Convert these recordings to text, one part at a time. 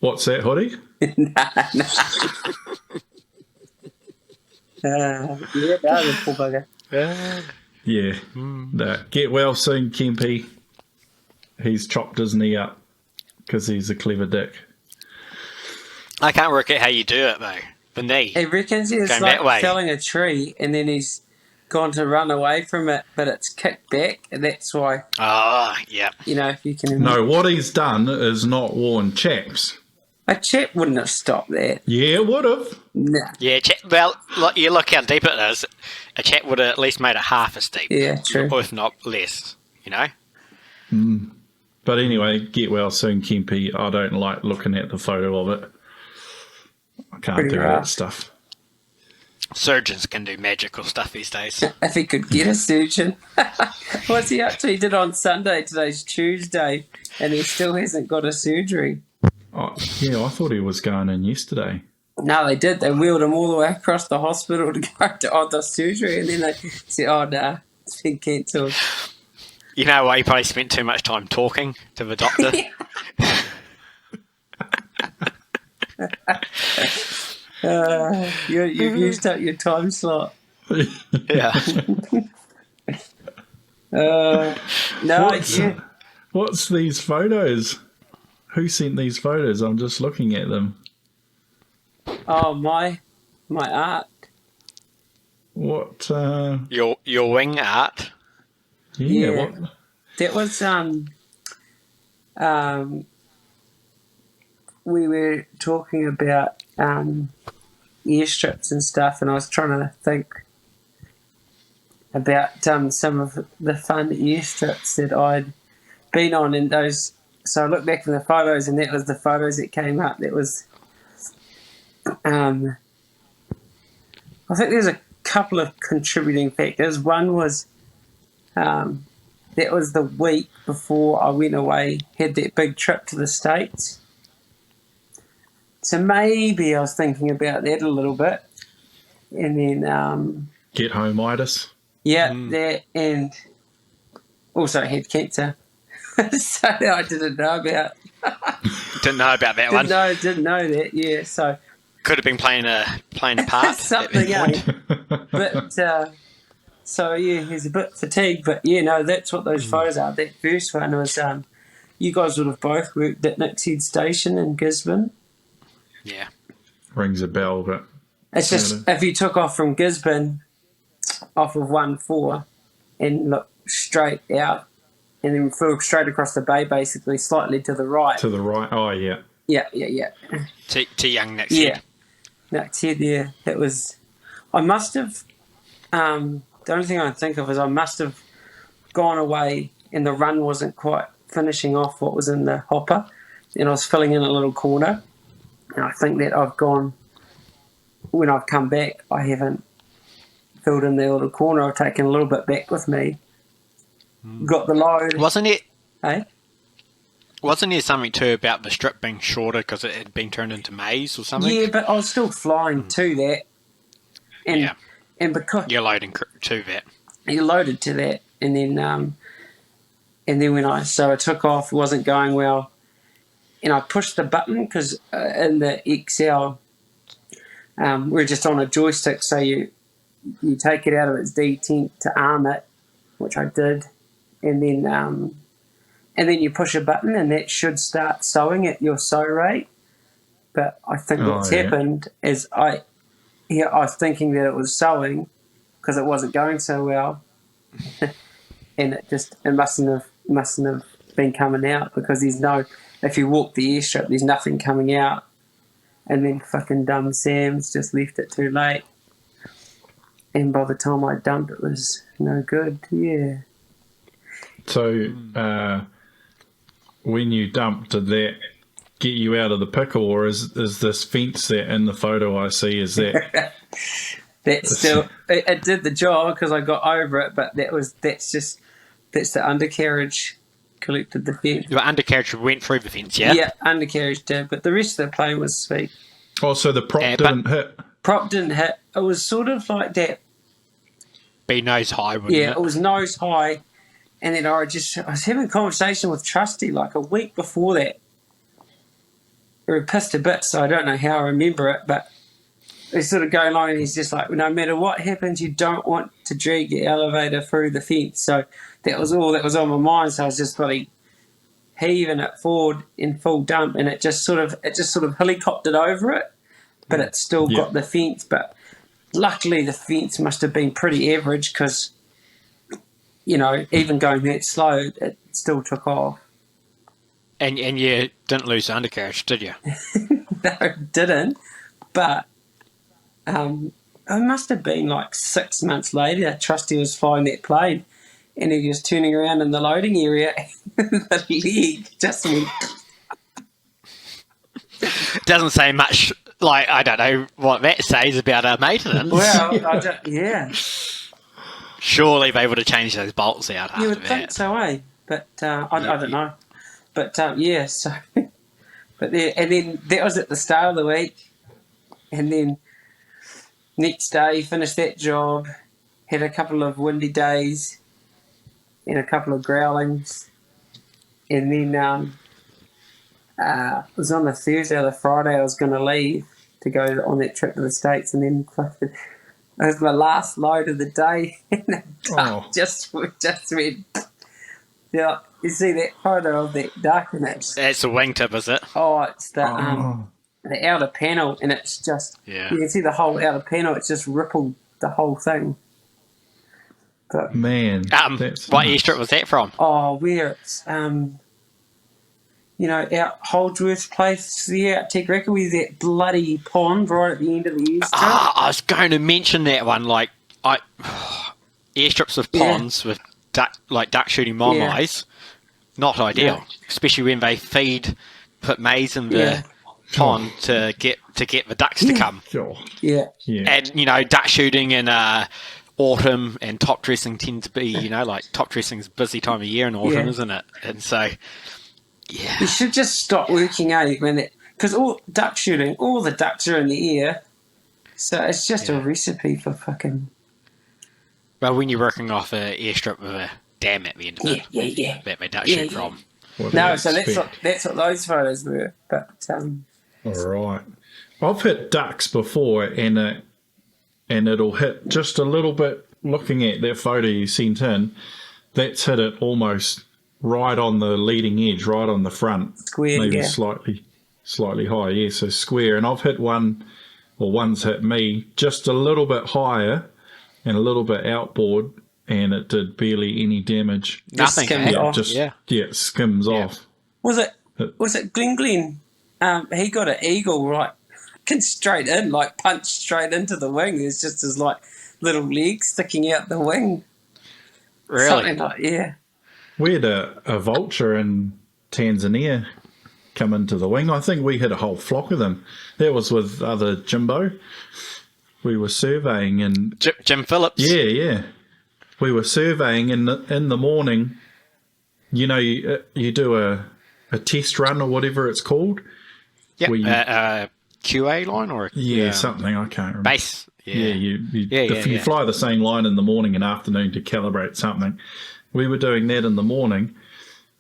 What's that, Hoodie? No. Yeah, the poor bugger. Yeah. No. Get well soon, Kempy. He's chopped his knee up because he's a clever dick. I can't work out how you do it, though. The knee. He reckons he's Going like that way. felling a tree and then he's gone to run away from it, but it's kicked back, and that's why, Oh, yeah. you know, if you can... No, what he's done is not worn chaps. A chap wouldn't have stopped that. Yeah, it would have. Nah. Yeah, well, you look how deep it is. A chat would have at least made it half as deep. Yeah, true. Or if not, less, you know? But anyway, get well soon, Kempy. I don't like looking at the photo of it. I can't Pretty do rough. that stuff. Surgeons can do magical stuff these days. If he could get a surgeon. What's he up to? He did on Sunday. Today's Tuesday, and he still hasn't got a surgery. Oh, yeah, I thought he was going in yesterday. No, they did. They wheeled him all the way across the hospital to go to the surgery, and then they said, "Oh, nah, it's been cancelled." You know what? He probably spent too much time talking to the doctor. You've used up your time slot. Yeah. What's these photos? Who sent these photos? I'm just looking at them. Oh, my art. What? Your wing art. Yeah. Yeah. What? That was we were talking about airstrips and stuff, and I was trying to think about some of the fun airstrips that I'd been on, and those. So I looked back from the photos, and that was the photos that came up. That was, I think there's a couple of contributing factors. One was, that was the week before I went away, had that big trip to the States. So maybe I was thinking about that a little bit. And then... Get home-itis? Yeah, that, and also I had cancer. So I didn't know about... Didn't know about that one. Didn't know that, yeah, so... Could have been playing a part. Something, But... So, yeah, he's a bit fatigued, but, yeah, no, that's what those photos are. That first one was, you guys would have both worked at Nick's Head Station in Gisborne. Yeah. Rings a bell, but... It's just, if you took off from Gisborne, off of 1-4, and looked straight out, and then flew straight across the bay, basically, slightly to the right. To the right, oh, yeah. Yeah. To young Nick's Yeah. Head. Nick's Head, yeah. That was... I must have... the only thing I can think of is I must have gone away and the run wasn't quite finishing off what was in the hopper, and I was filling in a little corner. And I think that I've gone, when I've come back, I haven't filled in the little corner. I've taken a little bit back with me, got the load. Wasn't it? Eh? Wasn't there something too about the strip being shorter because it had been turned into maize or something? Yeah, but I was still flying to that. And, Yeah. And because... You're loading to that. You loaded to that, and then when I took off, it wasn't going well, and I pushed the button because in the XL, we're just on a joystick, so you take it out of its detent to arm it, which I did, and then you push a button, and that should start sewing at your sew rate. But I think what's happened is I was thinking that it was sewing because it wasn't going so well, and it mustn't have been coming out because if you walk the airstrip, there's nothing coming out, and then fucking dumb Sam's just left it too late, and by the time I dumped, it was no good. Yeah. So when you dumped, did that get you out of the pickle, or is this fence that in the photo I see, is that... That's still... It did the job because I got over it, but that's the undercarriage collected the fence. Your undercarriage went through the fence, yeah? Yeah, undercarriage did, but the rest of the plane was sweet. Oh, so the prop didn't hit? Prop didn't hit. It was sort of like that... Be nose high, wouldn't it? Yeah, it was nose high, and then I was having a conversation with Trusty like a week before that, we were pissed a bit, so I don't know how I remember it, but we sort of go along and he's just like, no matter what happens, you don't want to drag your elevator through the fence. So that was all that was on my mind. So I was just bloody heaving it forward in full dump, and it just sort of helicoptered over it, but it still got the fence. But luckily the fence must have been pretty average because, you know, even going that slow, it still took off. And you didn't lose the undercarriage, did you? No, it didn't. But it must have been like 6 months later, Trusty was flying that plane and he was turning around in the loading area and the leg just went... Doesn't say much, like, I don't know what that says about our maintenance. Well, I don't, yeah. Surely they would have changed those bolts out after You would that. think so, eh? But I don't know. But yeah, so... But yeah, and then that was at the start of the week. And then next day, finished that job, had a couple of windy days and a couple of growlings. And then it was on the Thursday or the Friday I was going to leave to go on that trip to the States. And then it was my last load of the day. And the duck just went... Yeah, you see that photo of that duck and it's... That's a wingtip, is it? Oh, it's the outer panel, and it's just... Yeah. You can see the whole outer panel. It's just rippled the whole thing. But, Man. What airstrip was that from? oh, where it's... you know, out Holdsworth's place, the out Tegreka, with that bloody pond right at the end of the airstrip. I was going to mention that one. Like, airstrips with ponds with duck shooting momais, not ideal, especially when they put maize in the pond to get the ducks to come. Sure. Yeah. And you know, duck shooting in autumn and top dressing tend to be, you know, like top dressing's a busy time of year in autumn, isn't it? And so, yeah, You should just stop working out when it... Because all duck shooting, all the ducks are in the air, so it's just a recipe for fucking... well, when you're working off an airstrip with a dam at the end of it, that they duck shoot from. No, so that's what those photos were. But all right. I've hit ducks before, and it'll hit just a little bit. Looking at that photo you sent in, that's hit it almost right on the leading edge, right on the front, square, maybe slightly higher. Yeah, so square. And I've hit one's hit me just a little bit higher and a little bit outboard, and it did barely any damage. Nothing. It skims off. Was it Glenn? He got an eagle right straight in, like punched straight into the wing. It's just his like little legs sticking out the wing. Really? Something like, We had a vulture in Tanzania come into the wing. I think we had a whole flock of them. That was with other Jimbo. We were surveying and Jim Phillips. Yeah. We were surveying in the morning. You know, you do a test run or whatever it's called. Yeah. QA line or something I can't remember. Base. Yeah. You fly the same line in the morning and afternoon to calibrate something. We were doing that in the morning,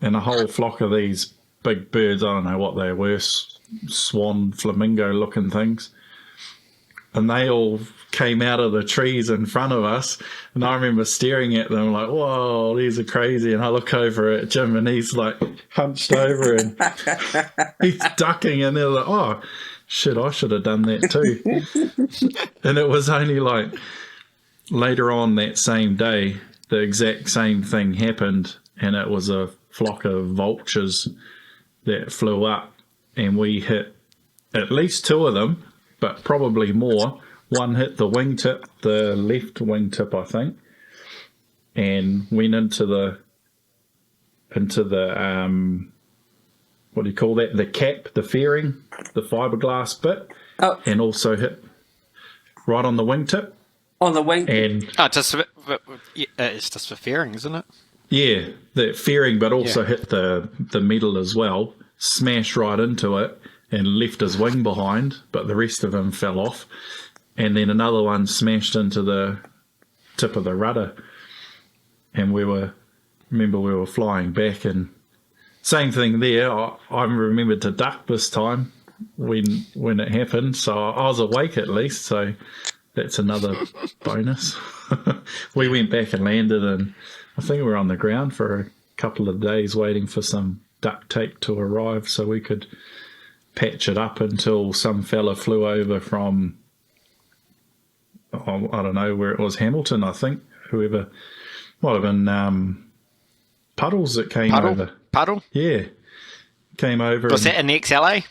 and a whole flock of these big birds. I don't know what they were, swan, flamingo looking things. And they all came out of the trees in front of us. And I remember staring at them like, whoa, these are crazy. And I look over at Jim and he's like hunched over and he's ducking. And they're like, oh, shit, I should have done that too. And it was only like later on that same day, the exact same thing happened. And it was a flock of vultures that flew up. And we hit at least two of them, but probably more. One hit the wingtip, the left wingtip, I think, and went into the what do you call that? The cap, the fairing, the fiberglass bit, and also hit right on the wingtip. On the wing. And it's just for fairing, isn't it? Yeah, the fairing, but also hit the metal as well. Smashed right into it. And left his wing behind, but the rest of him fell off. And then another one smashed into the tip of the rudder. And we were flying back, and same thing there. I remembered to duck this time, when it happened. So I was awake at least. So that's another bonus. We went back and landed, and I think we were on the ground for a couple of days waiting for some duct tape to arrive so we could patch it up until some fella flew over from, I don't know where it was, Hamilton, I think. Whoever, might have been Puddles that came over. Puddle? Yeah. Came over. Was that in the XLA?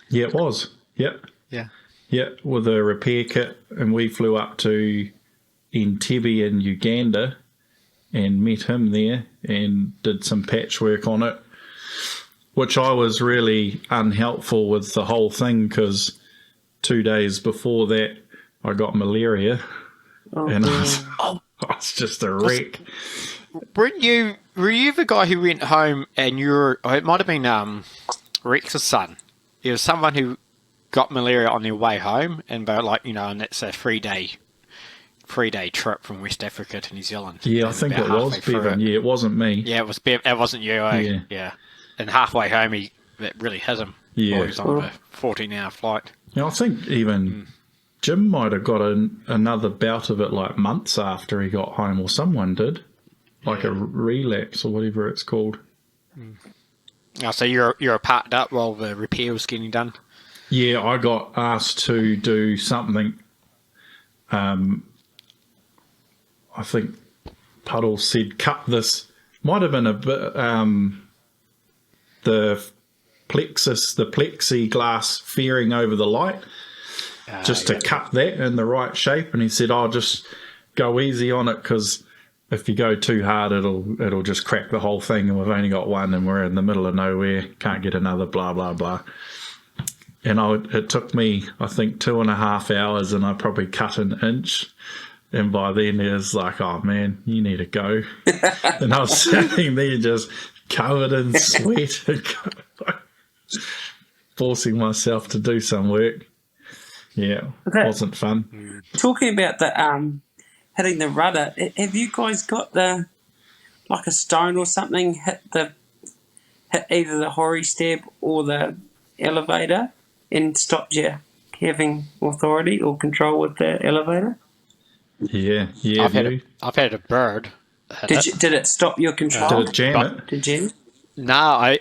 Yeah, it was. Yep. Yeah. Yeah, with a repair kit, and we flew up to Entebbe in Uganda and met him there and did some patchwork on it, which I was really unhelpful with the whole thing because 2 days before that I got malaria and I was just a wreck. Were you the guy who went home and it might have been Rex's son. It was someone who got malaria on their way home, and they're like, and it's a 3-day trip from West Africa to New Zealand. Yeah, I think it was Bevan. Yeah, it wasn't me. Yeah, it wasn't you. Yeah. And halfway home, it really hit him. Yeah. While he was on the 14-hour flight. I think even Jim might have got another bout of it like months after he got home, or someone did, like a relapse or whatever it's called. Oh, so you're parked up while the repair was getting done? Yeah, I got asked to do something. I think Puddle said cut this. Might have been a bit the plexiglass fairing over the light, just to cut that in the right shape. And he said, "I'll just go easy on it because if you go too hard, it'll just crack the whole thing. And we've only got one, and we're in the middle of nowhere. Can't get another. Blah blah blah." And it took me, I think, 2.5 hours, and I probably cut an inch. And by then it was like, "Oh man, you need to go." And I was sitting there just covered in sweat, and forcing myself to do some work. Yeah, it wasn't fun. Talking about the hitting the rudder, have you guys got like a stone or something hit either the hory stab or the elevator and stopped you having authority or control with the elevator? Yeah. I've had a bird. Did it stop your control? Did it jam it? Did you? No,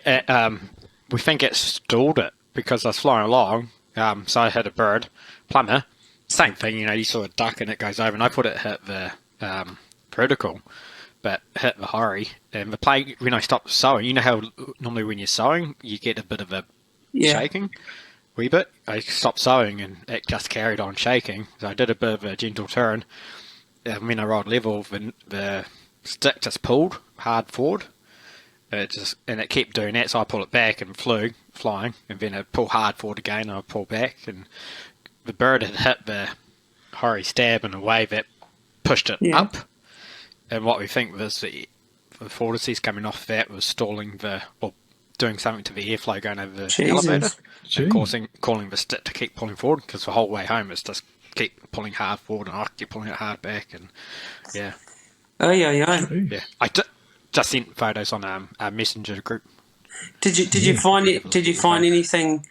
we think it stalled it because I was flying along. So I had a bird, plumber, same thing. You saw a duck and it goes over, and I thought it hit the vertical, but hit the hory. And the plane, when I stopped sewing, you know how normally when you're sewing you get a bit of a shaking, wee bit. I stopped sewing and it just carried on shaking. So I did a bit of a gentle turn. When I rolled level, the stick just pulled hard forward. And it kept doing that, so I pulled it back and flying, and then it pulled hard forward again, and I pulled back, and the bird had hit the hory stab in a way that pushed it up, and what we think was the vortices coming off that was stalling or doing something to the airflow going over the elevator, and causing the stick to keep pulling forward, because the whole way home it's just keep pulling hard forward, and I keep pulling it hard back, and yeah. Oh yeah. Yeah, just sent photos on our messenger group. Did you find it? Did you find anything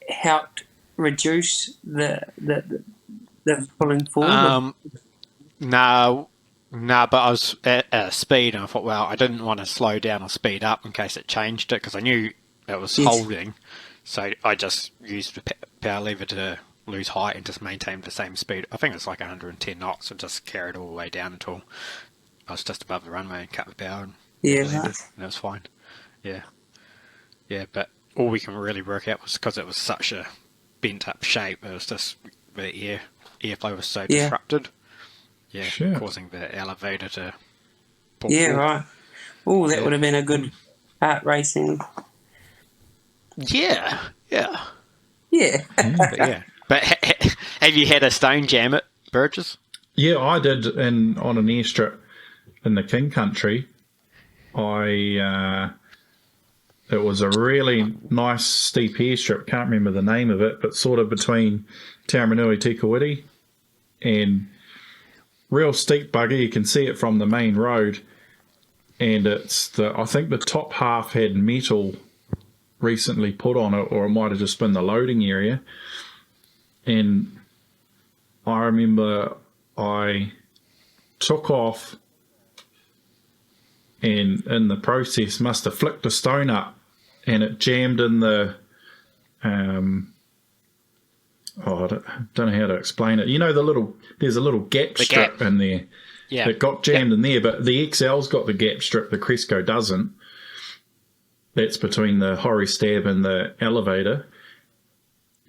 helped reduce the pulling forward? No, but I was at speed, and I thought, well, I didn't want to slow down or speed up in case it changed it, because I knew it was holding. So I just used the power lever to lose height and just maintain the same speed. I think it's like 110 knots, and just carried all the way down until I was just above the runway and cut the power, and landed, and it was fine. Yeah, but all we can really work out was because it was such a bent up shape, it was just the airflow was so disrupted. Causing the elevator to pull forward. Right. Oh, that would have been a good heart racing. Yeah. But have you had a stone jam it, Burgess? Yeah, I did, and on an airstrip in the King Country, it was a really nice steep airstrip. Can't remember the name of it, but sort of between Taumarunui, Tikawiti, and real steep bugger. You can see it from the main road, and I think the top half had metal recently put on it, or it might have just been the loading area. And I remember I took off and in the process must have flicked a stone up and it jammed in the I don't know how to explain it. You know, there's a little gap strip in there. Yeah. It got jammed in there, but the XL's got the gap strip, the Cresco doesn't. That's between the Hori stab and the elevator.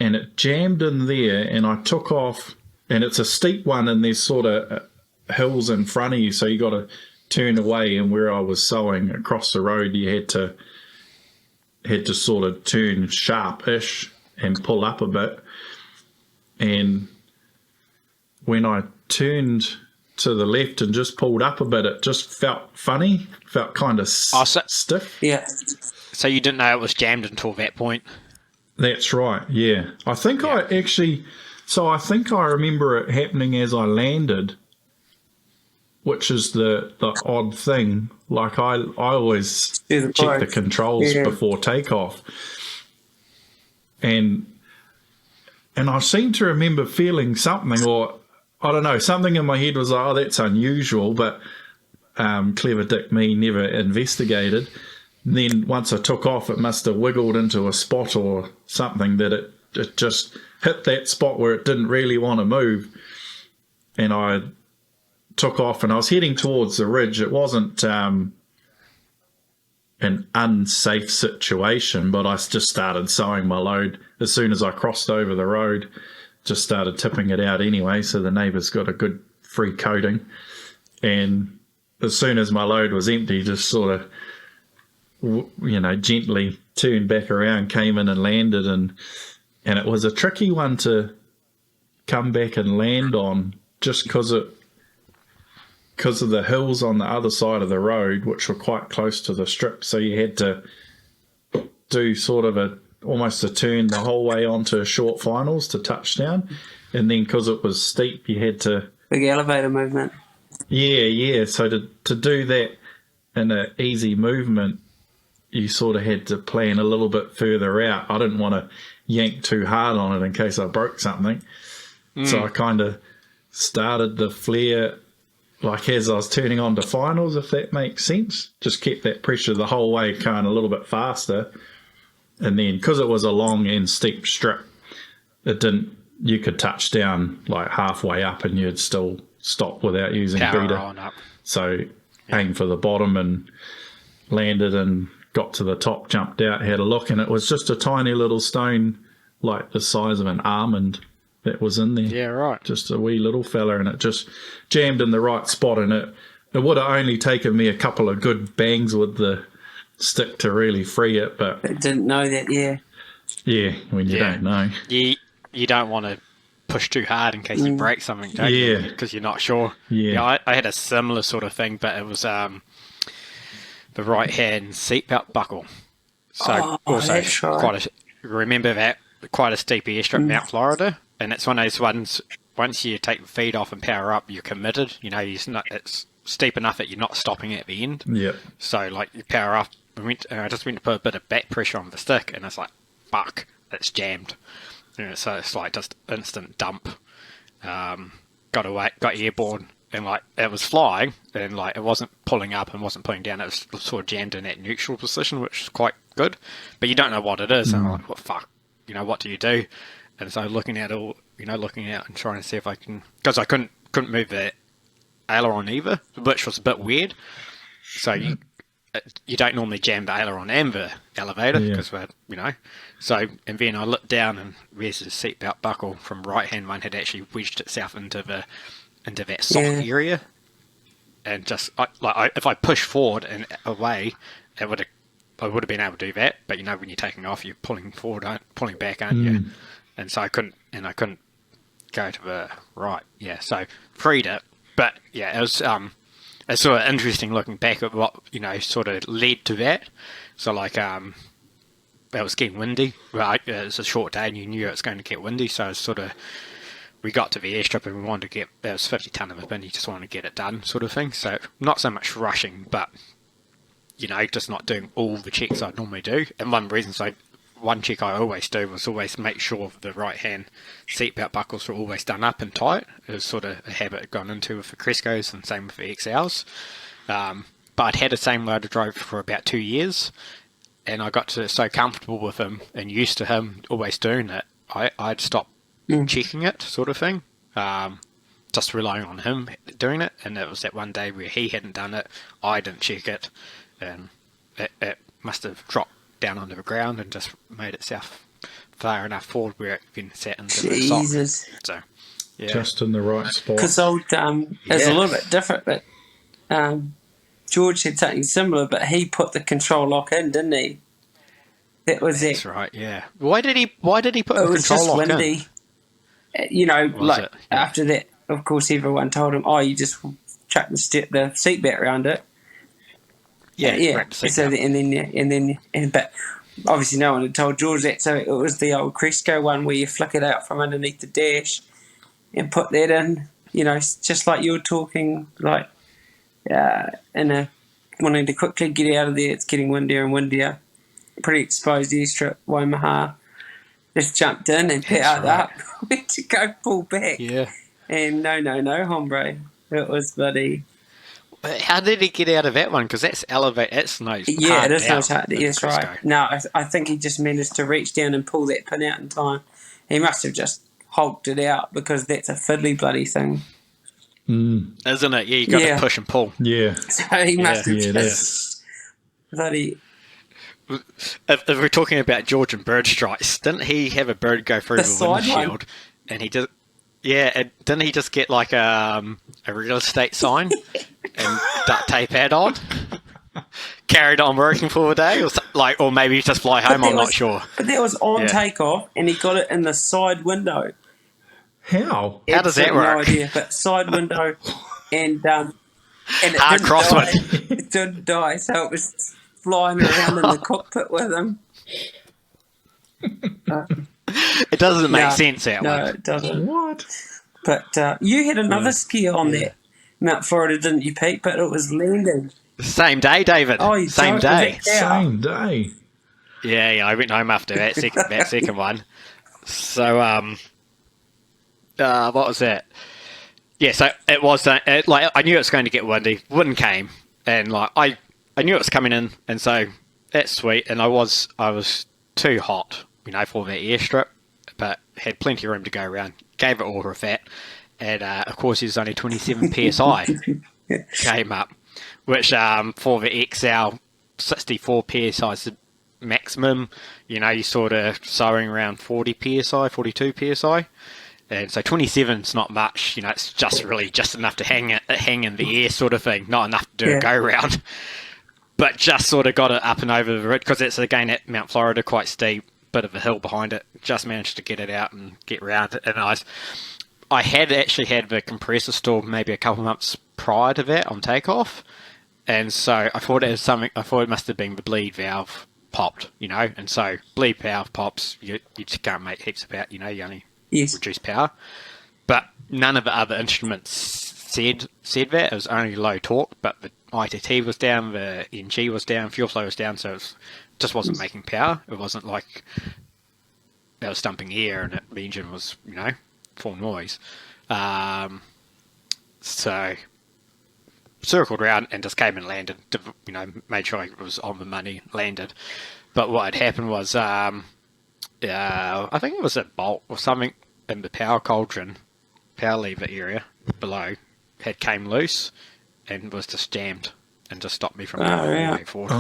And it jammed in there, and I took off, and it's a steep one, and there's sort of hills in front of you, so you got to turn away. And where I was sewing across the road, you had to sort of turn sharp-ish and pull up a bit. And when I turned to the left and just pulled up a bit, it just felt funny, felt kind of stiff. Yeah. So you didn't know it was jammed until that point? That's right, yeah. I think I remember it happening as I landed, which is the odd thing. Like I always check the controls before takeoff. And I seem to remember feeling something, or I don't know, something in my head was like, oh, that's unusual, but clever dick me never investigated. And then once I took off, it must have wiggled into a spot or something that it just hit that spot where it didn't really want to move. And I took off and I was heading towards the ridge. It wasn't an unsafe situation, but I just started sewing my load as soon as I crossed over the road. Just started tipping it out anyway, so the neighbours got a good free coating. And as soon as my load was empty, just sort of, gently turned back around, came in and landed, and it was a tricky one to come back and land on, just because of the hills on the other side of the road, which were quite close to the strip. So you had to do sort of almost a turn the whole way onto short finals to touchdown, and then because it was steep, you had to big elevator movement. Yeah. So to do that in an easy movement, you sort of had to plan a little bit further out. I didn't want to yank too hard on it in case I broke something. So I kind of started the flare like as I was turning on to finals, if that makes sense. Just kept that pressure the whole way going a little bit faster. And then because it was a long and steep strip, you could touch down like halfway up and you'd still stop without using beta. So aimed for the bottom and landed and got to the top, jumped out, had a look, and it was just a tiny little stone like the size of an almond that was in there. Yeah, right. Just a wee little fella, and it just jammed in the right spot, and it would have only taken me a couple of good bangs with the stick to really free it, but I didn't know that. Yeah, when you don't know. You don't want to push too hard in case you break something, don't you? Because you're not sure. Yeah. I had a similar sort of thing, but it was the right hand seatbelt buckle. So also remember that quite a steep airstrip, Mount Florida, and it's one of those ones. Once you take the feet off and power up, you're committed. It's steep enough that you're not stopping at the end. Yeah. So like you power up. I just went to put a bit of back pressure on the stick, and it's like, fuck, it's jammed. So it's like just instant dump. Got airborne, and like it was flying, and like it wasn't pulling up and wasn't pulling down. It was sort of jammed in that neutral position, which is quite good. But you don't know what it is, and I'm like, well, fuck, what do you do? And so looking out and trying to see if I can, because I couldn't move the aileron either, which was a bit weird. So you don't normally jam the aileron and the elevator because So, and then I looked down and there's the seatbelt buckle from right hand one had actually wedged itself into that soft area, and just if I push forward and away, I would have been able to do that. But when you're taking off, you're pulling forward, pulling back, aren't you? And so I couldn't go to the right. Yeah, so freed it, but it was it's sort of interesting looking back at what sort of led to that. So like it was getting windy. Right, it was a short day, and you knew it was going to get windy. So it's sort of we got to the airstrip and we wanted to get it was 50 ton of a bin. You just wanted to get it done, sort of thing. So not so much rushing, but just not doing all the checks I normally do. And one check I always do was always make sure the right hand seatbelt buckles were always done up and tight. It was sort of a habit I'd gone into with the Crescos and same with the XLs. But I'd had the same loader drive for about 2 years, and I got so comfortable with him and used to him always doing it, I'd stop checking it, sort of thing. Just relying on him doing it, and it was that one day where he hadn't done it, I didn't check it, and it must have dropped down onto the ground and just made itself far enough forward where it then sat into the sock. So, yeah. Just in the right spot. Because it's a little bit different, but George said something similar, but he put the control lock in, didn't he? That's right, yeah. Why did he put the control lock in? It was just windy. After that, of course, everyone told him, "Oh, you just chuck the seat back around it." Yeah. So but obviously no one had told George that. So it was the old Cresco one where you flick it out from underneath the dash and put that in. Just like you were talking, like wanting to quickly get out of there. It's getting windier and windier. Pretty exposed airstrip, Waimaha. Just jumped in and powered up. Went to go pull back. Yeah. And no, hombre. It was bloody. How did he get out of that one? Because that's elevate. It's no. Yeah, it is no hard. Yes, right. No, I think he just managed to reach down and pull that pin out in time. He must have just hulked it out because that's a fiddly bloody thing. Isn't it? Yeah, you got to push and pull. Yeah. So he must have just bloody. If we're talking about George and bird strikes, didn't he have a bird go through the windshield? And he just, and didn't he just get like a real estate sign and duct tape add on? Carried on working for a day, or maybe just fly home. I'm not sure. But that was on takeoff, and he got it in the side window. How? How does that work? No idea. But side window, and it hard crosswind. It didn't die, so it was flying around in the cockpit with him. It doesn't make sense that way. No, it doesn't. What? But you had another skier on that Mount Florida, didn't you, Pete? But it was landing. Same day, David. Oh, same day. Same day. Yeah, I went home after that second one. So, what was that? Yeah, so it was I knew it was going to get windy. Wind came, and I knew it was coming in, and so that's sweet. And I was too hot, for the airstrip, but had plenty of room to go around. Gave it all a fat, and of course there's only 27 psi came up, which for the XL 64 psi is the maximum. You're sort of sewing around 40 psi, 42 psi. And so 27's not much, it's just enough to hang in the air sort of thing, not enough to do a go round. But just sort of got it up and over the ridge, because it's again at Mount Florida, quite steep, bit of a hill behind it. Just managed to get it out and get round it. And I had actually had the compressor stalled maybe a couple of months prior to that on takeoff. And so I thought it must have been the bleed valve popped, And so bleed valve pops, you just can't make heaps of power, you only reduce power. But none of the other instruments said that. It was only low torque, but the ITT was down, the NG was down, fuel flow was down, so it just wasn't making power. It wasn't like it was dumping air and the engine was, full noise. So circled around and just came and landed, made sure it was on the money, landed. But what had happened was, I think it was a bolt or something in the power cauldron, power lever area below, had came loose and was just jammed and just stopped me from going all the way forward.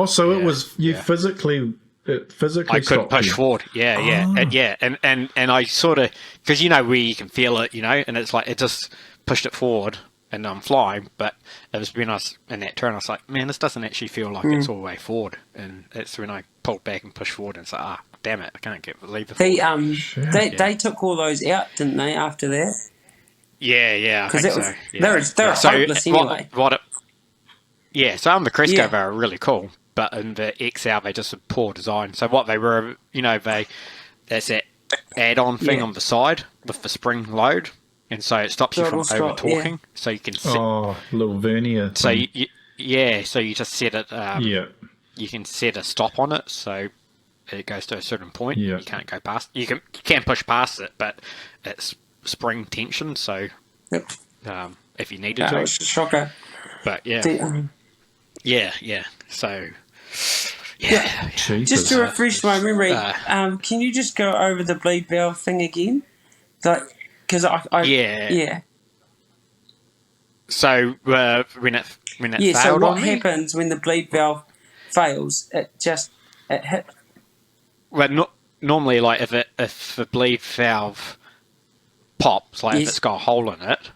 So it was physically. It physically I couldn't push forward. And I sort of, because where you can feel it, and it's like it just pushed it forward, and I'm flying. But it was when I was in that turn, I was like, man, this doesn't actually feel like it's all the way forward. And it's when I pulled back and pushed forward, and it's like, damn it, I can't believe it. They took all those out, didn't they? After that. Yeah, I think so. Yeah. They're hopeless anyway. So on the Cresco they were really cool, but in the XL they just had poor design. So what they were, that's that add-on thing on the side with the spring load, and so it stops you from over-torquing. So you can little vernier. So Yeah, so you just set it. Yeah. You can set a stop on it, so it goes to a certain point. Yeah. You can't go past. You can push past it, but it's spring tension. So Yep. if you needed That to, was a shocker. but yeah, The, yeah. So yeah. Jeepers. just to refresh my memory, Uh, can you just go over the bleed valve thing again? Like, because I Yeah. So when it yeah. So failed what on me, happens when the bleed valve fails? It hit. well, normally like if the bleed valve pops, like if Yes. it's got a hole in it,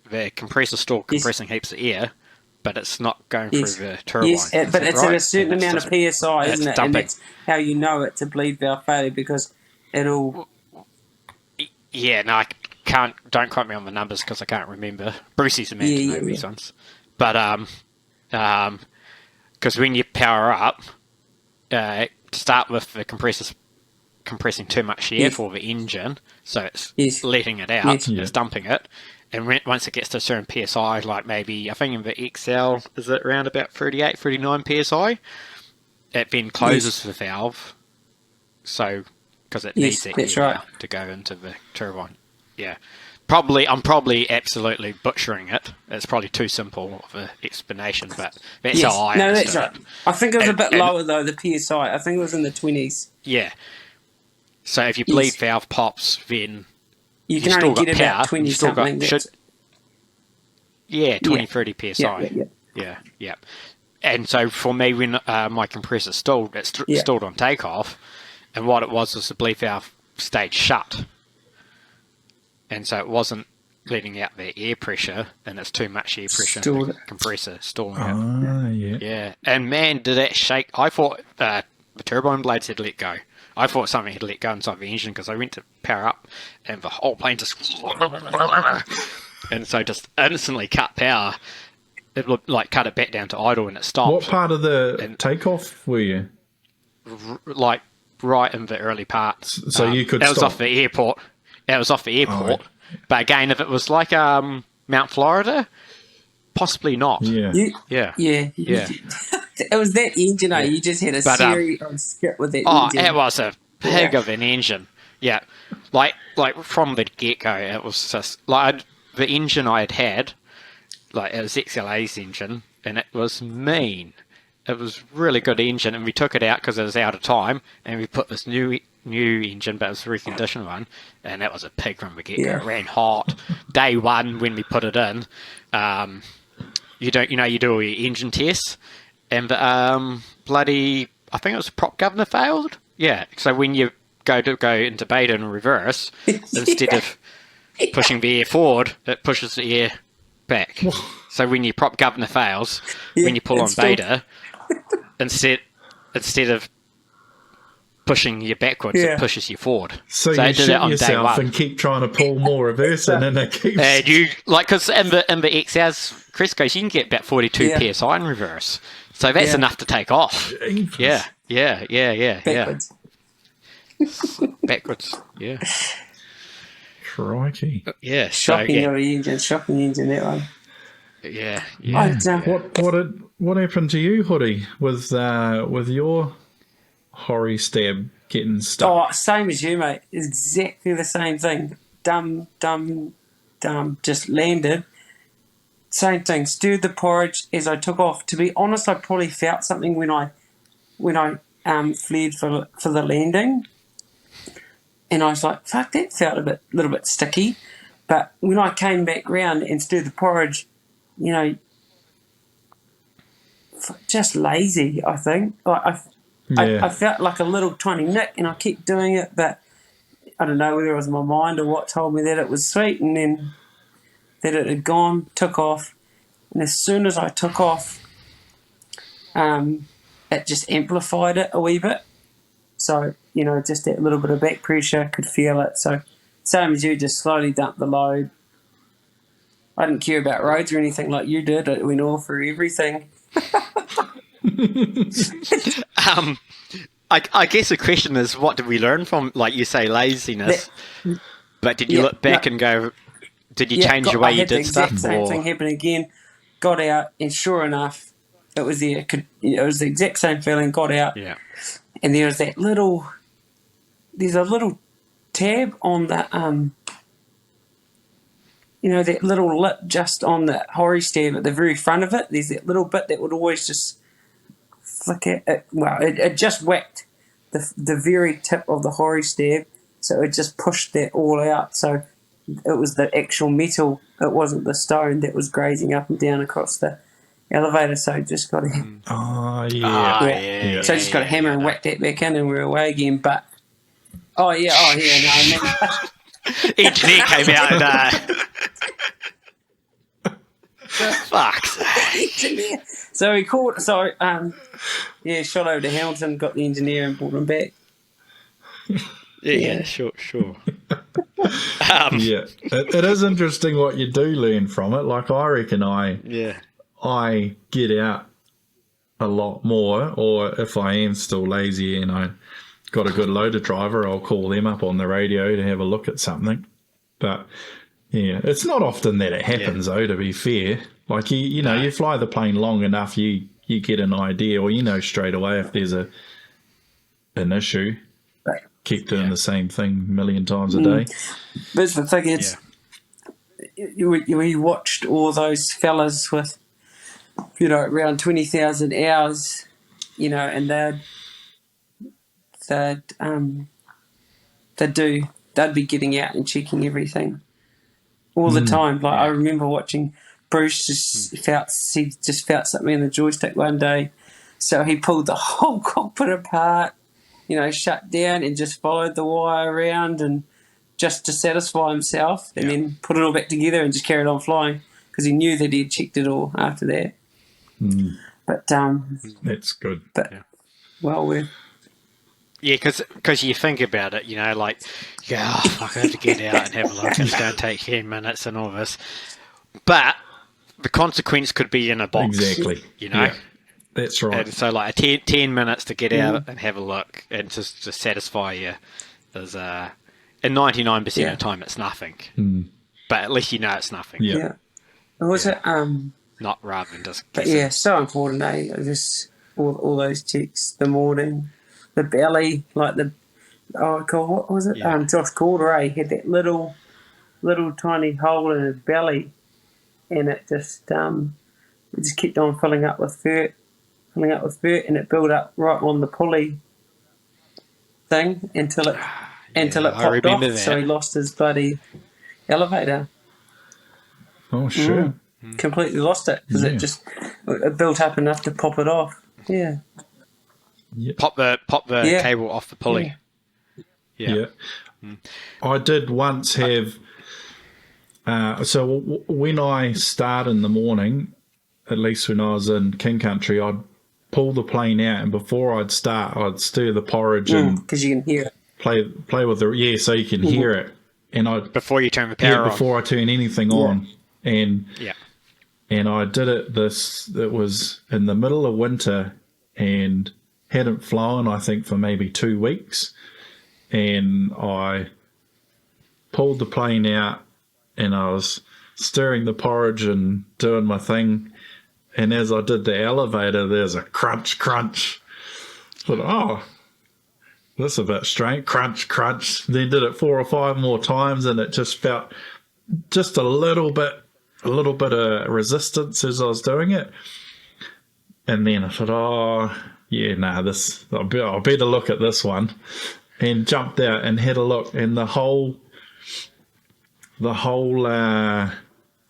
the compressor's still Yes. compressing heaps of air, but it's not going Yes. through the turbine. Yes, Is but that it's at right? a certain And it's amount of just- psi, it's isn't it? And dumping. that's how you know it's a bleed valve failure because it'll. Yeah, no, don't quote me on the numbers because I can't remember. Brucey's the man to know these ones. But because when you power up, to start with, the compressor's compressing too much air Yes. for the engine, so it's Yes. letting it out, Yes. Yeah. it's dumping it, and once it gets to a certain PSI, like maybe, I think in the XL, is it around about 38, 39 PSI, it then closes the valve, so, because it Yes, needs that that's air right. now to go into the turbine. Yeah. I'm probably absolutely butchering it. It's probably too simple of an explanation, but that's Yes. how I No, understood that's right. it. I think it was a bit And- lower though. The PSI. I think it was in the 20s. Yeah. So if your Yes. bleed valve pops, then You you've can still only got get power. about 20 You've still something. got, That's- yeah, 20, Yeah. 30 PSI. Yeah. And so for me, when my compressor stalled, it Yeah. stalled on takeoff, and what it was the bleed valve stayed shut. And so it wasn't letting out the air pressure, and it's too much air pressure in Stalled the it. compressor, stalling it. Ah, yeah. Yeah, and man, did that shake. I thought the turbine blades had let go. I thought something had let go inside the engine because I went to power up and the whole plane just... and so just instantly cut power. It looked like cut it back down to idle and it stopped. What part of the And- takeoff were you? Like right in the early parts. So you could It was stop. off the airport. It was off the airport. right. But again, if it was like Mount Florida, possibly not. Yeah. Yeah. Yeah. It was that engine, Yeah. You just had a But, series of skip with that Oh, engine. it was a pig Yeah. of an engine. Yeah, like from the get go, it was just like the engine I had, like it was XLA's engine, and it was mean. It was really good engine, and we took it out because it was out of time, and we put this new engine, but it was a reconditioned one, and that was a pig from the get go. Yeah. It ran hot. Day one when we put it in, you do all your engine tests, and bloody, I think it was prop governor failed. Yeah, so when you go into beta and reverse, instead of pushing the air forward, it pushes the air back. So when your prop governor fails, when you pull on it's still- beta, instead of pushing you backwards, Yeah. it pushes you forward. So I you did shoot it on day yourself one. and keep trying to pull more reverse in, and it keeps. And you because in the XR's Crescos you can get about 42 Yeah. psi in reverse, so that's Yeah. enough to take off. Jeepers. Yeah. Backwards. Backwards. Yeah. Crikey. Yeah. Shocking So, of an engine. Shocking engine, that one. yeah. I don't What happened to you, Hoodie, with your horry stab getting stuck? Oh, same as you, mate. Exactly the same thing. Dumb. Just landed. Same thing. Stirred the porridge as I took off. To be honest, I probably felt something when I flared for the landing, and I was like, "Fuck, that felt a little bit sticky." But when I came back round and stirred the porridge, just lazy. I think. I felt like a little tiny nick, and I kept doing it, but I don't know whether it was my mind or what told me that it was sweet, and then that it had gone, took off, and as soon as I took off, it just amplified it a wee bit. So, just that little bit of back pressure, could feel it. So, same as you, just slowly dumped the load. I didn't care about roads or anything like you did. It went all through everything. I guess the question is, what did we learn from, like you say, laziness? But did you Yeah, look back no. and go, did you change the way I you had did the exact stuff? same Or thing happen again. got out, and sure enough, it was there. It was the exact same feeling. Got out, Yeah. and there's a little tab on the that little lip just on the horry stab at the very front of it. There's that little bit that would always just flick it. Well, it just whacked the very tip of the horry stab, so it just pushed that all out. So it was the actual metal. It wasn't the stone that was grazing up and down across the elevator. So just got to. Oh, yeah. So I just got a hammer and whack that back in, and we're away again. But no, I mean, Engineer came out and fuck. So he called. So shot over to Hamilton, got the engineer, and brought him back. Yeah, sure. Yeah, it is interesting what you do learn from it. Like, I reckon I get out a lot more, or if I am still lazy and I got a good loader driver, I'll call them up on the radio to have a look at something. But yeah, it's not often that it happens though, to be fair. Like, you fly the plane long enough, you get an idea, or straight away if there's an issue. Right. Keep doing the same thing a million times a day. But the thing is, we watched all those fellas with, around 20,000 hours, and they'd be getting out and checking everything all the time. Like, I remember watching Bruce he just felt something in the joystick one day, so he pulled the whole cockpit apart, shut down, and just followed the wire around, and just to satisfy himself, and then put it all back together and just carried on flying, because he knew that he'd checked it all after that. But that's good. But well, we're because you think about it, like, fuck, I have to get out and have a look. It's going to take 10 minutes and all this. But the consequence could be in a box. Exactly. Yeah, that's right. And so, like, 10 minutes to get out and have a look and to satisfy you is, in 99% of the time, it's nothing. But at least it's nothing. Yeah. Was it not rather than just But guessing. so important, just all those checks, the morning, the belly, like what was it? Josh Calder, had that little tiny hole in his belly, and it just kept on filling up with dirt, and it built up right on the pulley thing until it popped off. That. So he lost his bloody elevator. Oh, sure. Completely lost it because it built up enough to pop it off. Yeah. Pop the cable off the pulley. Yeah. I did once have. So when I start in the morning, at least when I was in King Country, I'd pull the plane out, and before I'd start, I'd stir the porridge and because you can hear it. Play with the so you can hear it, and before you turn the power on. Before I turn anything on, and and I did it. It was in the middle of winter, and hadn't flown, I think, for maybe 2 weeks, and I pulled the plane out, and I was stirring the porridge and doing my thing, and as I did the elevator, there's a crunch. I thought, that's a bit strange. Crunch. Then did it 4 or 5 more times, and it just felt just a little bit of resistance as I was doing it. And then I thought, I'll better look at this one, and jumped out and had a look, and the whole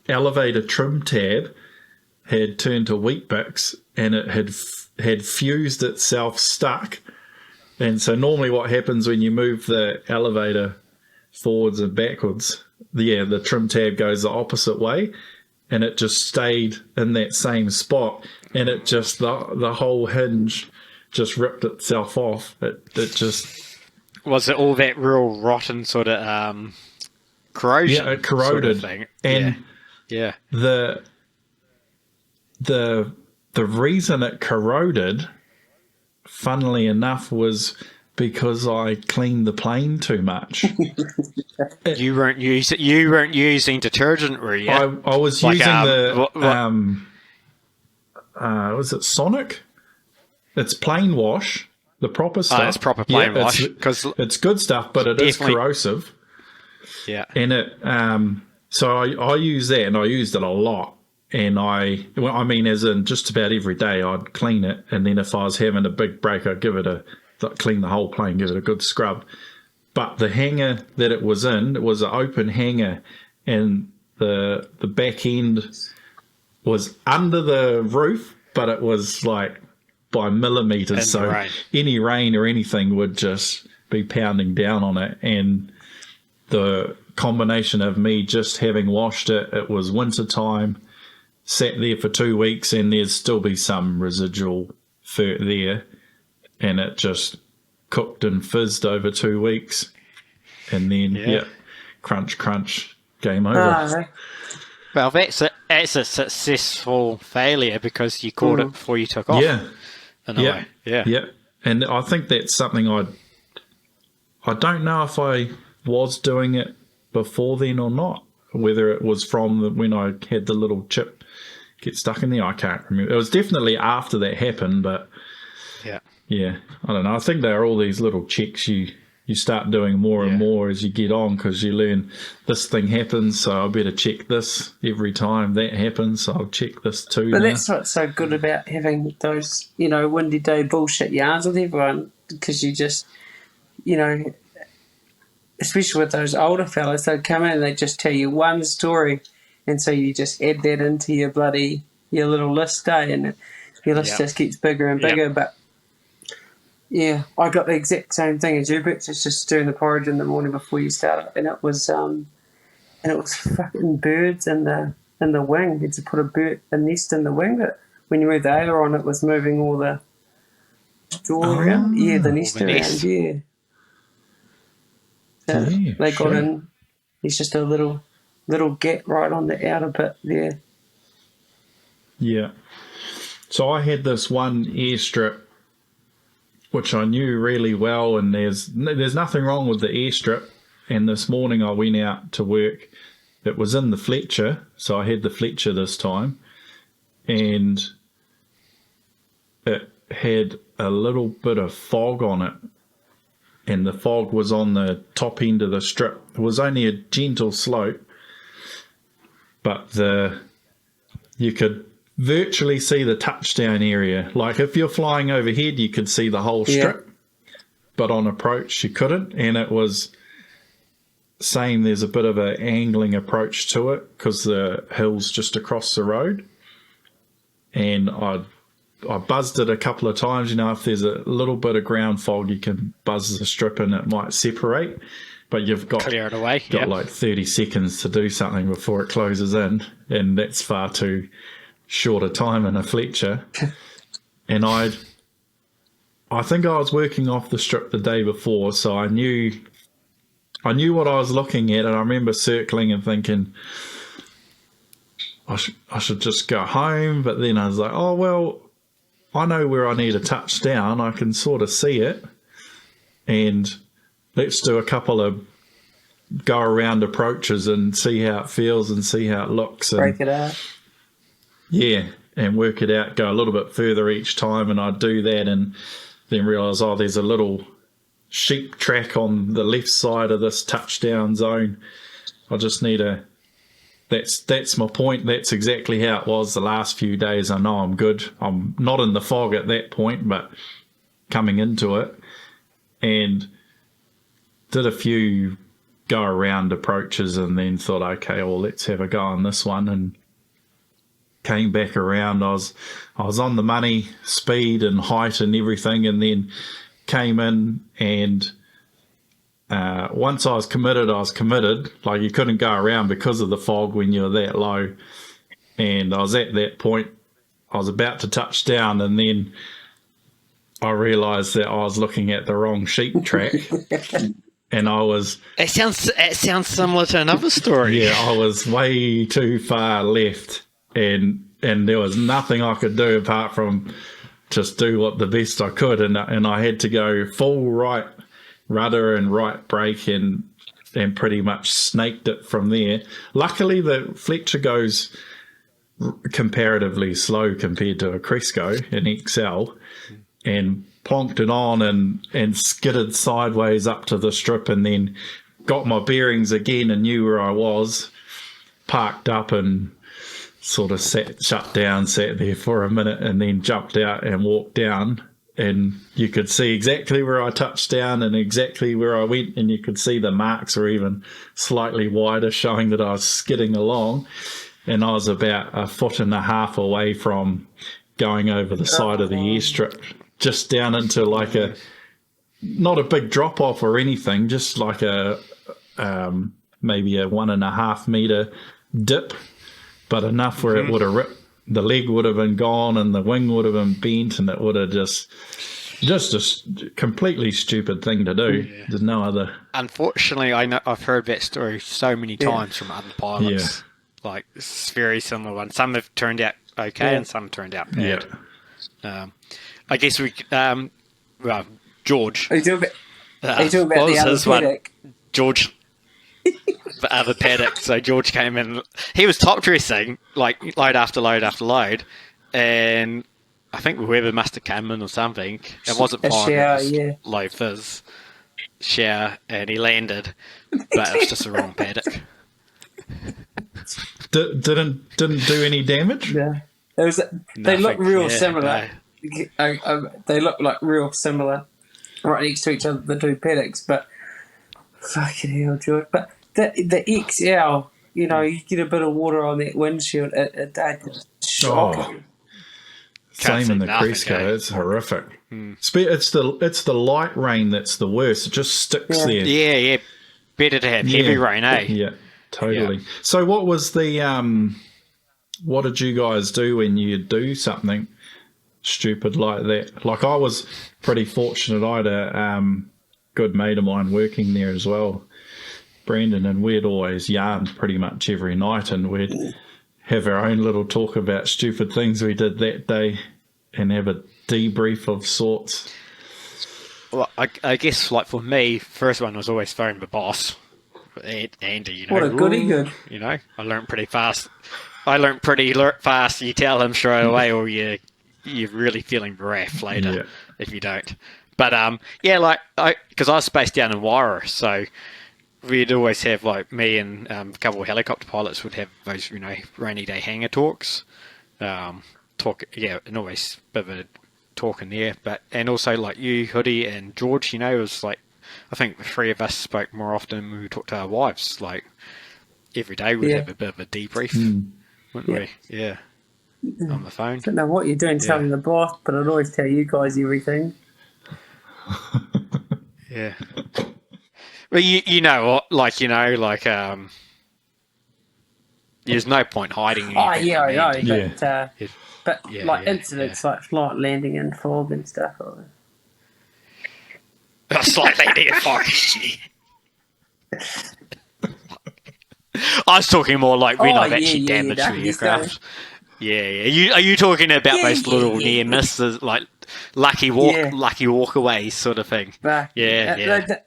elevator trim tab had turned to wheat bix, and it had fused itself stuck. And so normally what happens when you move the elevator forwards and backwards, the trim tab goes the opposite way, and it just stayed in that same spot, and it just the whole hinge just ripped itself off. It just was it all that real rotten sort of corrosion? Yeah, it corroded, sort of thing. and the reason it corroded, funnily enough, was because I cleaned the plane too much. You weren't using detergent, were you? I was using was it Sonic? It's plain wash, the proper stuff. It's proper plain wash, 'cause it's good stuff, but it is definitely- corrosive. Yeah. And it, so I use that, and I used it a lot. And I mean, as in just about every day, I'd clean it, and then if I was having a big break, I'd clean the whole plane, give it a good scrub. But the hanger that it was in, it was an open hanger, and the back end was under the roof, but it was like by millimeters, so rain. any rain or anything would just be pounding down on it. And the combination of me just having washed it, it was winter time, sat there for 2 weeks, and there'd still be some residual fur there, and it just cooked and fizzed over 2 weeks, and then crunch, game over. Well, that's a successful failure because you caught it before you took off. Yeah. In a way. Yeah. And I think that's something I don't know if I was doing it before then or not, whether it was from when I had the little chip get stuck in there. I can't remember. It was definitely after that happened, but yeah, I don't know. I think there are all these little checks you start doing more and more as you get on, because you learn this thing happens, so I better check this every time that happens, so I'll check this too. But that's what's so good about having those, windy day bullshit yarns with everyone, because you just, especially with those older fellas, they'd come in and they'd just tell you one story, and so you just add that into your little list, and your list just gets bigger and bigger. But yeah, I got the exact same thing as you, Brett. It's just doing the porridge in the morning before you start it, and it was fucking birds in the wing. You had to put a nest in the wing, but when you moved the aileron, it was moving all the straw around. Yeah, the nest around. Nest. Yeah. So they got in. There's just a little gap right on the outer bit there. Yeah. So I had this one airstrip which I knew really well, and there's nothing wrong with the airstrip. And this morning I went out to work. It was in the Fletcher, so I had the Fletcher this time, and it had a little bit of fog on it, and the fog was on the top end of the strip. It was only a gentle slope, but you could virtually see the touchdown area. Like if you're flying overhead, you could see the whole strip, but on approach you couldn't. And it was saying there's a bit of an angling approach to it because the hill's just across the road. And I buzzed it a couple of times. If there's a little bit of ground fog, you can buzz the strip and it might separate, but you've got clear it away. Like 30 seconds to do something before it closes in, and that's far too short a time in a Fletcher. And I think I was working off the strip the day before, so I knew what I was looking at, and I remember circling and thinking I should just go home. But then I was like, oh well, I know where I need a touchdown. I can sort of see it, and let's do a couple of go around approaches and see how it feels and see how it looks. Break it out. Yeah, and work it out, go a little bit further each time, and I'd do that and then realise, there's a little sheep track on the left side of this touchdown zone. I just need that's my point. That's exactly how it was the last few days. I know I'm good. I'm not in the fog at that point, but coming into it, and did a few go around approaches and then thought, okay, well, let's have a go on this one, and came back around. I was on the money, speed and height and everything, and then came in, and once I was committed. Like, you couldn't go around because of the fog when you're that low. And I was at that point. I was about to touch down, and then I realised that I was looking at the wrong sheep track. And I was... It sounds similar to another story. Yeah, I was way too far left. And there was nothing I could do apart from just do what the best I could, and I had to go full right rudder and right brake and pretty much snaked it from there. Luckily, the Fletcher goes comparatively slow compared to a Cresco, an XL, and plonked it on and skidded sideways up to the strip, and then got my bearings again and knew where I was, parked up and sort of sat there for a minute, and then jumped out and walked down, and you could see exactly where I touched down and exactly where I went, and you could see the marks were even slightly wider, showing that I was skidding along, and I was about 1.5 foot away from going over the side of the airstrip, just down into like not a big drop off or anything, just like maybe a 1.5 meter dip, but enough where it would have ripped. The leg would have been gone and the wing would have been bent, and it would have just a completely stupid thing to do. Yeah. There's no other. Unfortunately, I've heard that story so many times from other pilots. Yeah. Like, it's very similar one. Some have turned out okay, and some turned out bad. Yeah. I guess we, well, George. Are you talking about the other paddock? George, the other paddock. So George came in. He was top dressing, like load after load after load, and I think whoever must have come in or something. It wasn't fine. It was low fizz shower, and he landed, but it was just the wrong paddock. Didn't do any damage. Yeah, they look real similar. They look like real similar, right next to each other, the two paddocks. But fucking hell, George! But the XL, you know, you get a bit of water on that windshield, it's shocking. Same in the Cresco, it's horrific. It's the light rain that's the worst. It just sticks there. Yeah. Better to have heavy rain, eh? Yeah. Totally. Yeah. So what was what did you guys do when you do something stupid like that? Like, I was pretty fortunate. I had a good mate of mine working there as well, Brandon, and we'd always yarn pretty much every night, and we'd have our own little talk about stupid things we did that day and have a debrief of sorts. Well, I guess, like, for me, first one was always phone the boss. Andy, you know, what a goody good. You know, I learned pretty fast. You tell him straight away, or you're really feeling bereft later if you don't. But because I was spaced down in Waira, so we'd always have, like, me and a couple of helicopter pilots would have those, you know, rainy day hangar talks. And always a bit of a talk in there. And also, like, you, Hoodie, and George, you know, it was like, I think the three of us spoke more often when we talked to our wives. Like, every day we'd have a bit of a debrief, wouldn't we? Yeah. On the phone. I don't know what you're doing telling the boss, but I'd always tell you guys everything. Yeah. Well, you know what? Like, there's no point hiding anything. Oh, yeah, I know. But incidents like flight landing in fog and stuff. Slight landing in fog. I was talking more like when I've actually damaged the aircraft. Yeah. Are you talking about those little near misses, like lucky walkaways sort of thing? The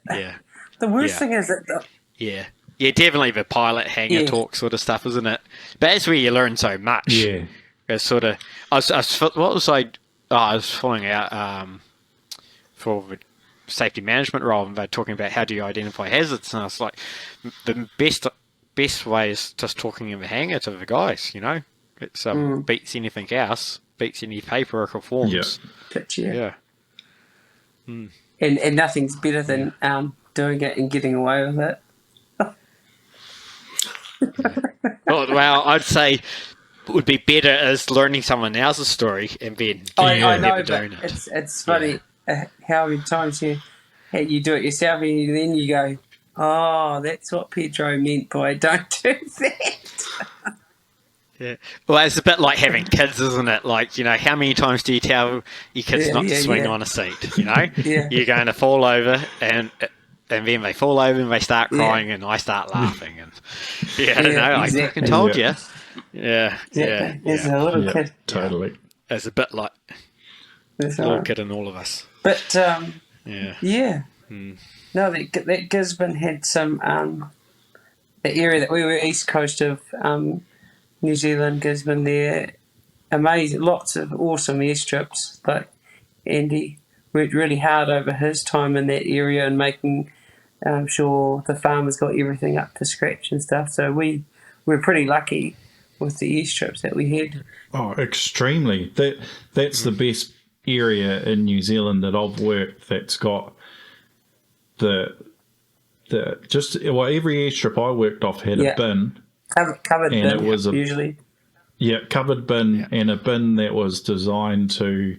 worst thing is that. Yeah, definitely the pilot hangar talk sort of stuff, isn't it? But that's where you learn so much. Yeah, it's sort of. I was following out for the safety management role, and they're talking about how do you identify hazards, and I was like, the best way is just talking in the hangar to the guys, you know. It's beats anything else, beats any paperwork or forms. Yeah. And nothing's better than doing it and getting away with it. Well, I'd say it would be better as learning someone else's story and then I know, but it's funny how many times you do it yourself and then you go, oh, that's what Pedro meant by don't do that. Yeah. Well, it's a bit like having kids, isn't it? Like, you know, how many times do you tell your kids not to swing on a seat, you know? You're going to fall over and then they fall over and they start crying and I start laughing and I fucking told you. Yeah. There's a little kid. Totally. It's a bit like a little kid in all of us. But no, that Gisborne had some the area that we were east coast of New Zealand, Gisborne there. Amazing, lots of awesome airstrips. But Andy worked really hard over his time in that area and making sure the farmers got everything up to scratch and stuff. So we're pretty lucky with the airstrips that we had. Oh, extremely. That's the best area in New Zealand that I've worked that's got every airstrip I worked off had a bin. Covered and bin, it was usually. Covered bin, and a bin that was designed to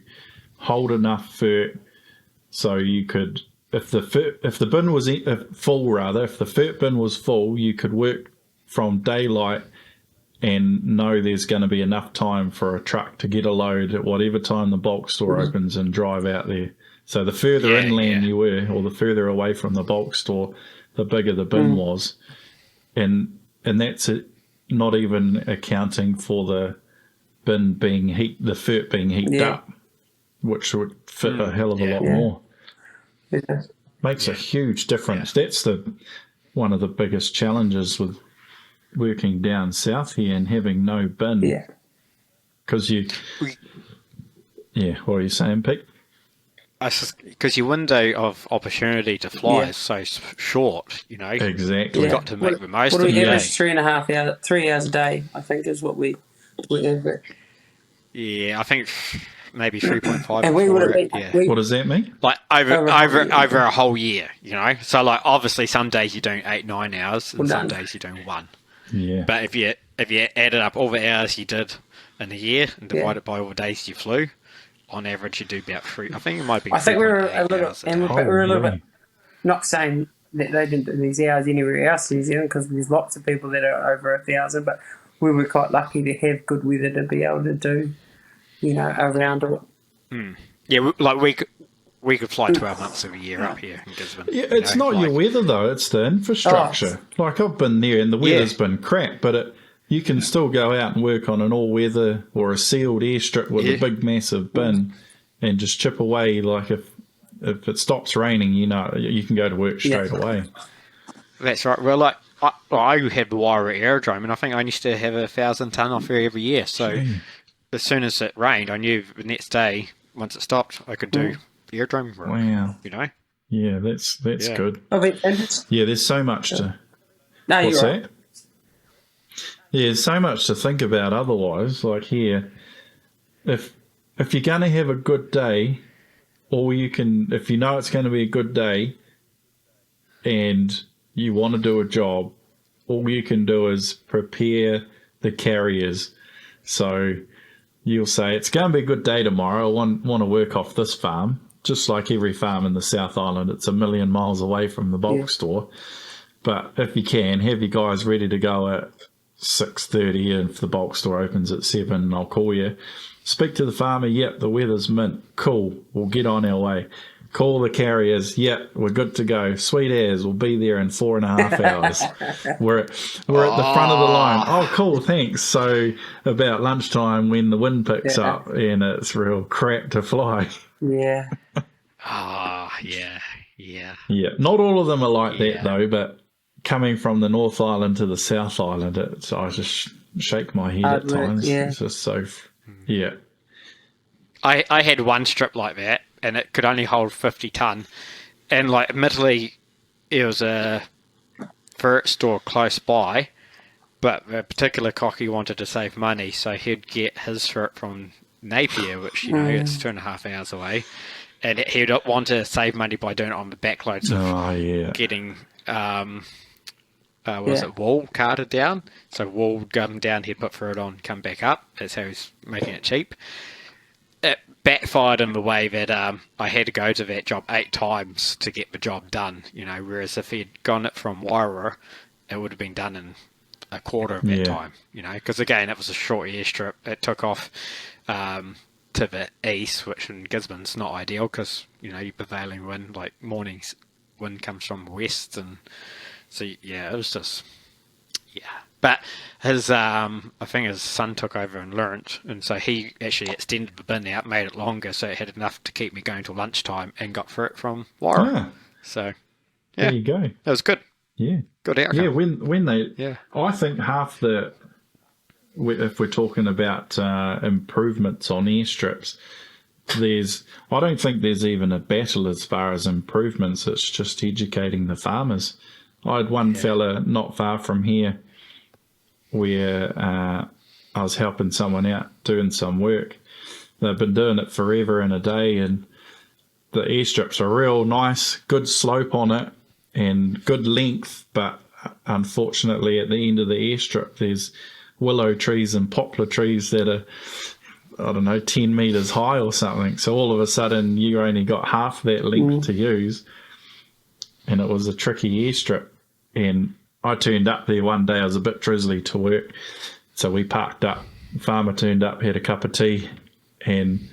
hold enough fert so you could, if the bin was full, if the fert bin was full, you could work from daylight and know there's going to be enough time for a truck to get a load at whatever time the bulk store opens and drive out there. So the further inland you were, or the further away from the bulk store, the bigger the bin was. And that's it, not even accounting for the bin being the fert being heated up, which would fit a hell of a lot more. Yeah. Makes a huge difference. That's one of the biggest challenges with working down south here and having no bin. Yeah. Because what are you saying, Pete? Because your window of opportunity to fly is so short, Exactly. You've got to make the most of it. of What do we it. average? 3.5 hours, 3 hours a day, I think, is what we average. Yeah, I think maybe 3.5. And we would have been. Yeah. What does that mean? Like over a whole year, So like obviously some days you're doing 8-9 hours, and some days you're doing 1. Yeah. But if you added up all the hours you did in a year and divide it by all the days you flew, on average you do about 3. I think it might be. I think we're a little, we're a little yeah. bit. Not saying that they didn't do these hours anywhere else in New Zealand, because there's lots of people that are over 1,000. But we were quite lucky to have good weather to be able to do, around it. Yeah, we could fly 12 months of a year up here in Gisborne. Yeah, it's not your weather though; it's the infrastructure. Like I've been there, and the weather's been crap, but you can still go out and work on an all-weather or a sealed airstrip with a big, massive bin, and just chip away. Like if it stops raining, you can go to work straight away. That's right. Well, like I had the Wairua aerodrome, and I think I used to have 1,000 tonne off here every year. So as soon as it rained, I knew the next day, once it stopped, I could do the aerodrome work. Wow. Yeah, that's good. Yeah, there's so much to. No, What's you're right. that? Yeah, there's so much to think about otherwise. Like here, if you're going to have a good day, or if you know it's going to be a good day and you want to do a job, all you can do is prepare the carriers. So you'll say, it's going to be a good day tomorrow. I want to work off this farm. Just like every farm in the South Island, it's 1,000,000 miles away from the bulk store. But if you can, have your guys ready to go at 6:30, and if the bulk store opens at 7, I'll call you. Speak to the farmer. Yep, the weather's mint. Cool. We'll get on our way. Call the carriers. Yep, we're good to go. Sweet as. We'll be there in 4.5 hours. We're at the front of the line. Oh, cool. Thanks. So about lunchtime, when the wind picks up and it's real crap to fly. Yeah. Yeah. Not all of them are like that though, but coming from the North Island to the South Island, I just shake my head at times. Yeah. It's just so, I had one strip like that, and it could only hold 50 tonne. And like, admittedly, it was a fert store close by, but the particular cocky wanted to save money, so he'd get his fert from Napier, which it's 2.5 hours away, and he'd want to save money by doing it on the backloads of getting wool carted down. So wool would come down, he'd put fert on, come back up. That's how he's making it cheap. It backfired in the way that I had to go to that job 8 times to get the job done, whereas if he'd gone it from Wairua, it would have been done in a quarter of that time, because again, it was a short airstrip. It took off to the east, which in Gisborne's not ideal because, your prevailing wind, like mornings wind comes from the west, and so it was just, But his, I think his son took over and learnt, and so he actually extended the bin out, made it longer, so it had enough to keep me going till lunchtime, and got for it from Wairua. So, there you go. That was good. Yeah, good outcome. Yeah, when they, I think half the if we're talking about improvements on airstrips, I don't think there's even a battle as far as improvements. It's just educating the farmers. I had one fella not far from here where I was helping someone out doing some work. They've been doing it forever and a day, and the airstrips are real nice, good slope on it and good length, but unfortunately at the end of the airstrip there's willow trees and poplar trees that are, I don't know, 10 metres high or something. So all of a sudden you only got half that length to use, and it was a tricky airstrip. And I turned up there one day, I was a bit drizzly to work, so we parked up. The farmer turned up, had a cup of tea, and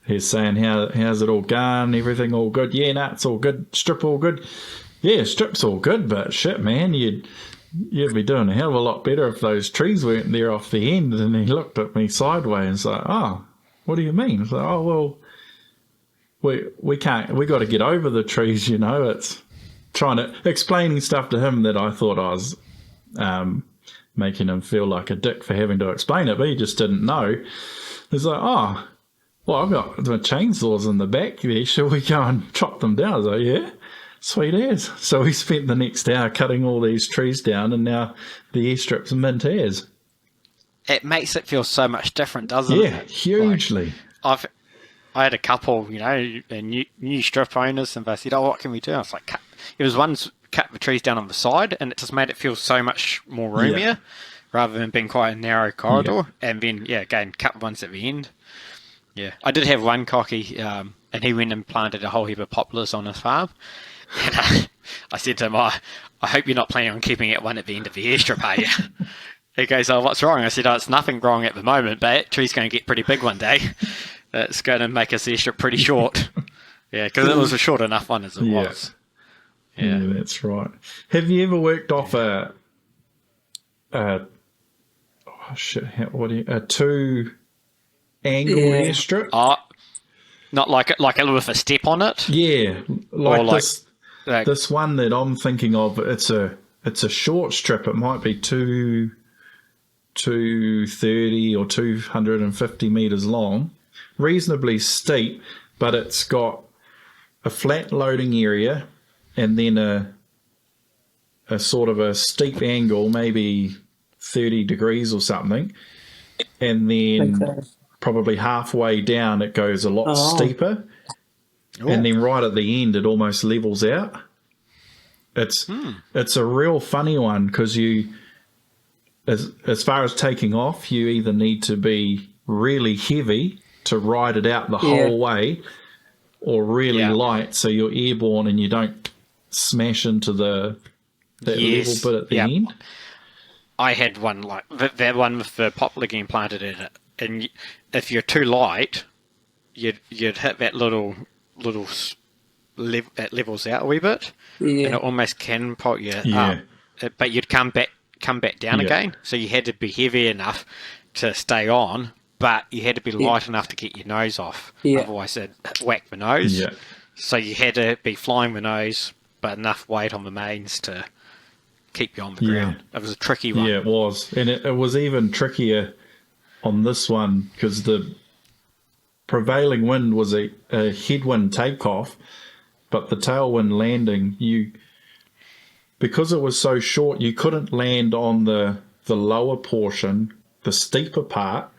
he's saying, how's it all going? Everything all good? Yeah, no, it's all good. Strip all good? Yeah, strip's all good, but shit, man, you'd be doing a hell of a lot better if those trees weren't there off the end. And he looked at me sideways and was like, oh, what do you mean? I was like, oh, well, we can't, we got to get over the trees, you know. It's explaining stuff to him that I thought I was making him feel like a dick for having to explain it, but he just didn't know. He's like, oh, well, I've got the chainsaws in the back there. Shall we go and chop them down? I was like, yeah. Sweet as. So we spent the next hour cutting all these trees down, and now the airstrip's mint as. It makes it feel so much different, doesn't it? Yeah, hugely. Like, I had a couple, you know, new strip owners, and they said, oh, what can we do? I was like, cut the trees down on the side, and it just made it feel so much more roomier, rather than being quite a narrow corridor. Yeah. And then, again, cut ones at the end. Yeah. I did have one cocky, and he went and planted a whole heap of poplars on his farm. And I said to him, I hope you're not planning on keeping it one at the end of the airstrip, are you? He goes, oh, what's wrong? I said, oh, it's nothing wrong at the moment, but that tree's going to get pretty big one day. It's going to make us airstrip pretty short. Yeah, because it was a short enough one as it was. Yeah, that's right. Have you ever worked off a two-angle airstrip? Not like with a step on it? Yeah, this one that I'm thinking of, it's a short strip. It might be 230 or 250 metres long, reasonably steep, but it's got a flat loading area and then a sort of a steep angle, maybe 30 degrees or something, and then probably halfway down it goes a lot steeper. And then right at the end, it almost levels out. It's a real funny one because as far as taking off, you either need to be really heavy to ride it out the whole way, or really light so you're airborne and you don't smash into that level bit at the end. I had one like that one with the poplar getting planted in it, and if you're too light, you'd hit that little that levels out a wee bit, and it almost can put you up, but you'd come back down again. So you had to be heavy enough to stay on, but you had to be light enough to get your nose off. Otherwise, it'd whack the nose. So you had to be flying the nose, but enough weight on the mains to keep you on the ground. It was a tricky one. Yeah, it was, and it was even trickier on this one because the prevailing wind was a headwind takeoff, but the tailwind landing, because it was so short, you couldn't land on the lower portion, the steeper part,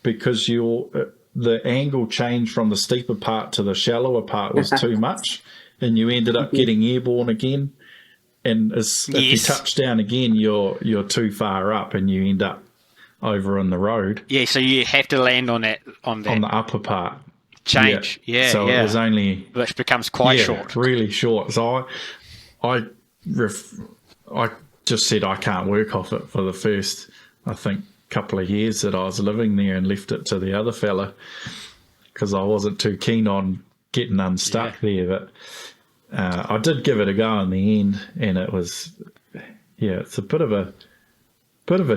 because the angle change from the steeper part to the shallower part was too much, and you ended up getting airborne again. And if you touch down again, you're too far up, and you end up over on the road. Yeah, so you have to land on the upper part. Change, So it was only, which becomes quite short, really short. So I just said I can't work off it for the first, I think, couple of years that I was living there, and left it to the other fella because I wasn't too keen on getting unstuck there. But I did give it a go in the end, and it was, it's a bit of a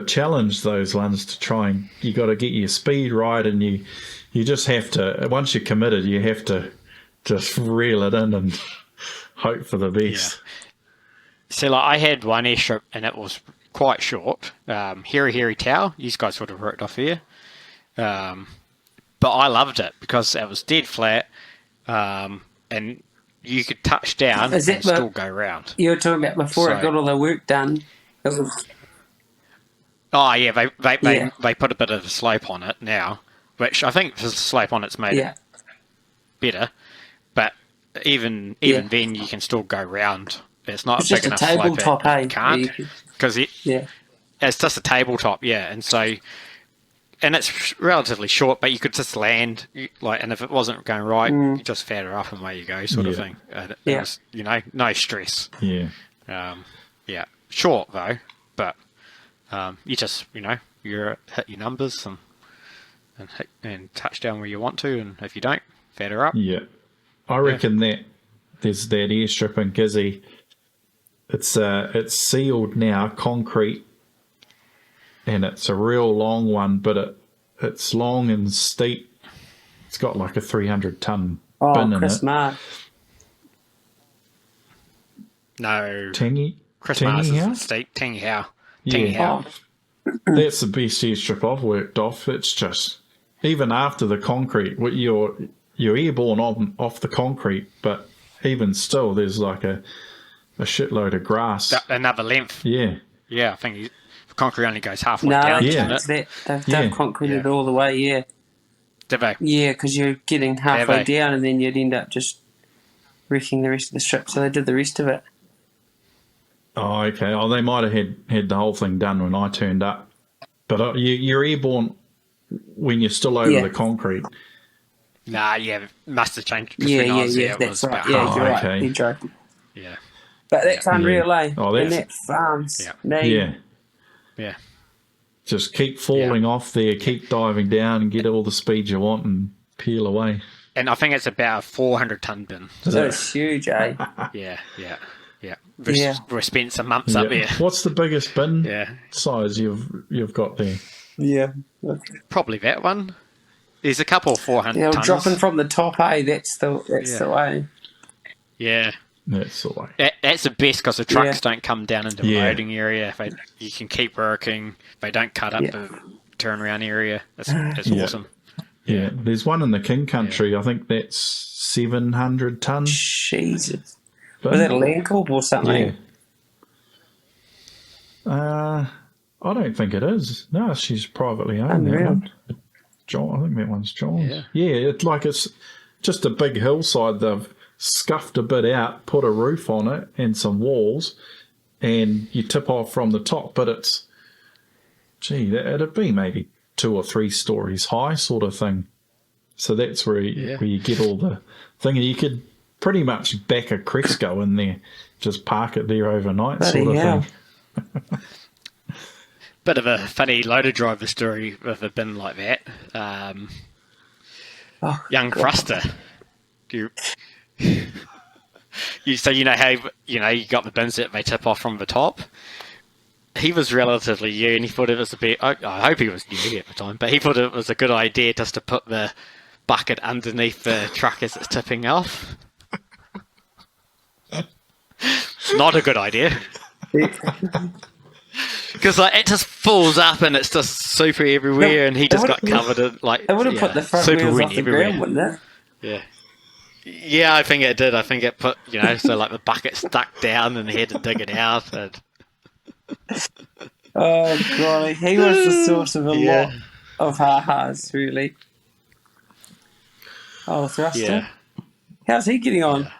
challenge, those ones, to try and, you got to get your speed right, and you just have to, once you're committed, you have to just reel it in and hope for the best. So like I had one airstrip, and it was quite short. Hairy Tower, you guys would have worked off here. But I loved it because it was dead flat, and you could touch down and still go round. You were talking about before So- it got all the work done. It was, Oh yeah, they put a bit of a slope on it now, which I think the slope on it's made it better. But even then, you can still go round. It's not it's a big just a enough slope. tabletop, hey? You can't because it's just a tabletop, and so. And it's relatively short, but you could just land, and if it wasn't going right, you just fat her up and away you go, sort of thing. It was, no stress. Yeah. Short though, but you just, you hit your numbers and touch down where you want to, and if you don't, fat her up. Yeah. I reckon that there's that airstrip in Gizzy. It's sealed now, concrete. And it's a real long one, but it's long and steep. It's got like a 300-ton bin in Chris it. Marr. No. Tangy? Chris Tangy Mars is House? steep. Tangy How. Yeah. Tangy How. That's the best airstrip I've worked off. It's just, even after the concrete, you're airborne off the concrete, but even still, there's like a shitload of grass. Another length. Yeah. Yeah, I think concrete only goes halfway No, down, Yeah. doesn't it? they've concreted all the way, Did they? Yeah, because you're getting halfway they? down and then you'd end up just wrecking the rest of the strip, so they did the rest of it. Oh, okay. Oh, they might have had the whole thing done when I turned up. But you're airborne when you're still over the concrete. Nah, must have changed. 'Cause Yeah, when I was there, it that's was right. about Yeah, half. you're right. okay. You're joking. Yeah. But that's unreal, eh? Oh, And that's- that farms. Yeah. Yeah. Just keep falling off there, keep diving down and get all the speed you want and peel away. And I think it's about a 400-ton bin. So it's huge, eh? Yeah. We spent some months Yeah. up there. What's the biggest bin Yeah. size you've got there? Yeah. Probably that one. There's a couple of 400 Yeah, tons. dropping from the top, eh? That's the way. Yeah. That's the way. That's the best because the trucks don't come down into the Yeah. loading area. You can keep working. They don't cut up the turnaround area. It's awesome. Yeah. There's one in the King Country. I think that's 700 tons. Jesus. bin. Was that a Land Corp or something? Yeah. I don't think it is. No, she's privately owned. Unreal. That one. John, I think that one's John's. Yeah. Yeah, it's just a big hillside. They've scuffed a bit out, put a roof on it and some walls, and you tip off from the top. But it'd be maybe 2 or 3 stories high, sort of thing. So that's where you get all the thing. And you could pretty much back a Cresco in there, just park it there overnight, Bloody sort of hell. thing. Bit of a funny loader driver story with a bin like that. Young Thruster. So you know how you got the bins that they tip off from the top. He was relatively new, and he thought it was a bit. I hope he was new at the time, but he thought it was a good idea just to put the bucket underneath the truck as it's tipping off. Not a good idea. Because it just falls up and it's just super everywhere, and he just got covered in It would have put the front super wheels wet off the everywhere. ground, wouldn't it? Yeah, I think it did. I think it put so like the bucket stuck down and he had to dig it out. And... Oh, golly. He was the source of a lot of ha-has, really. Oh, Thruster. Yeah. How's he getting on?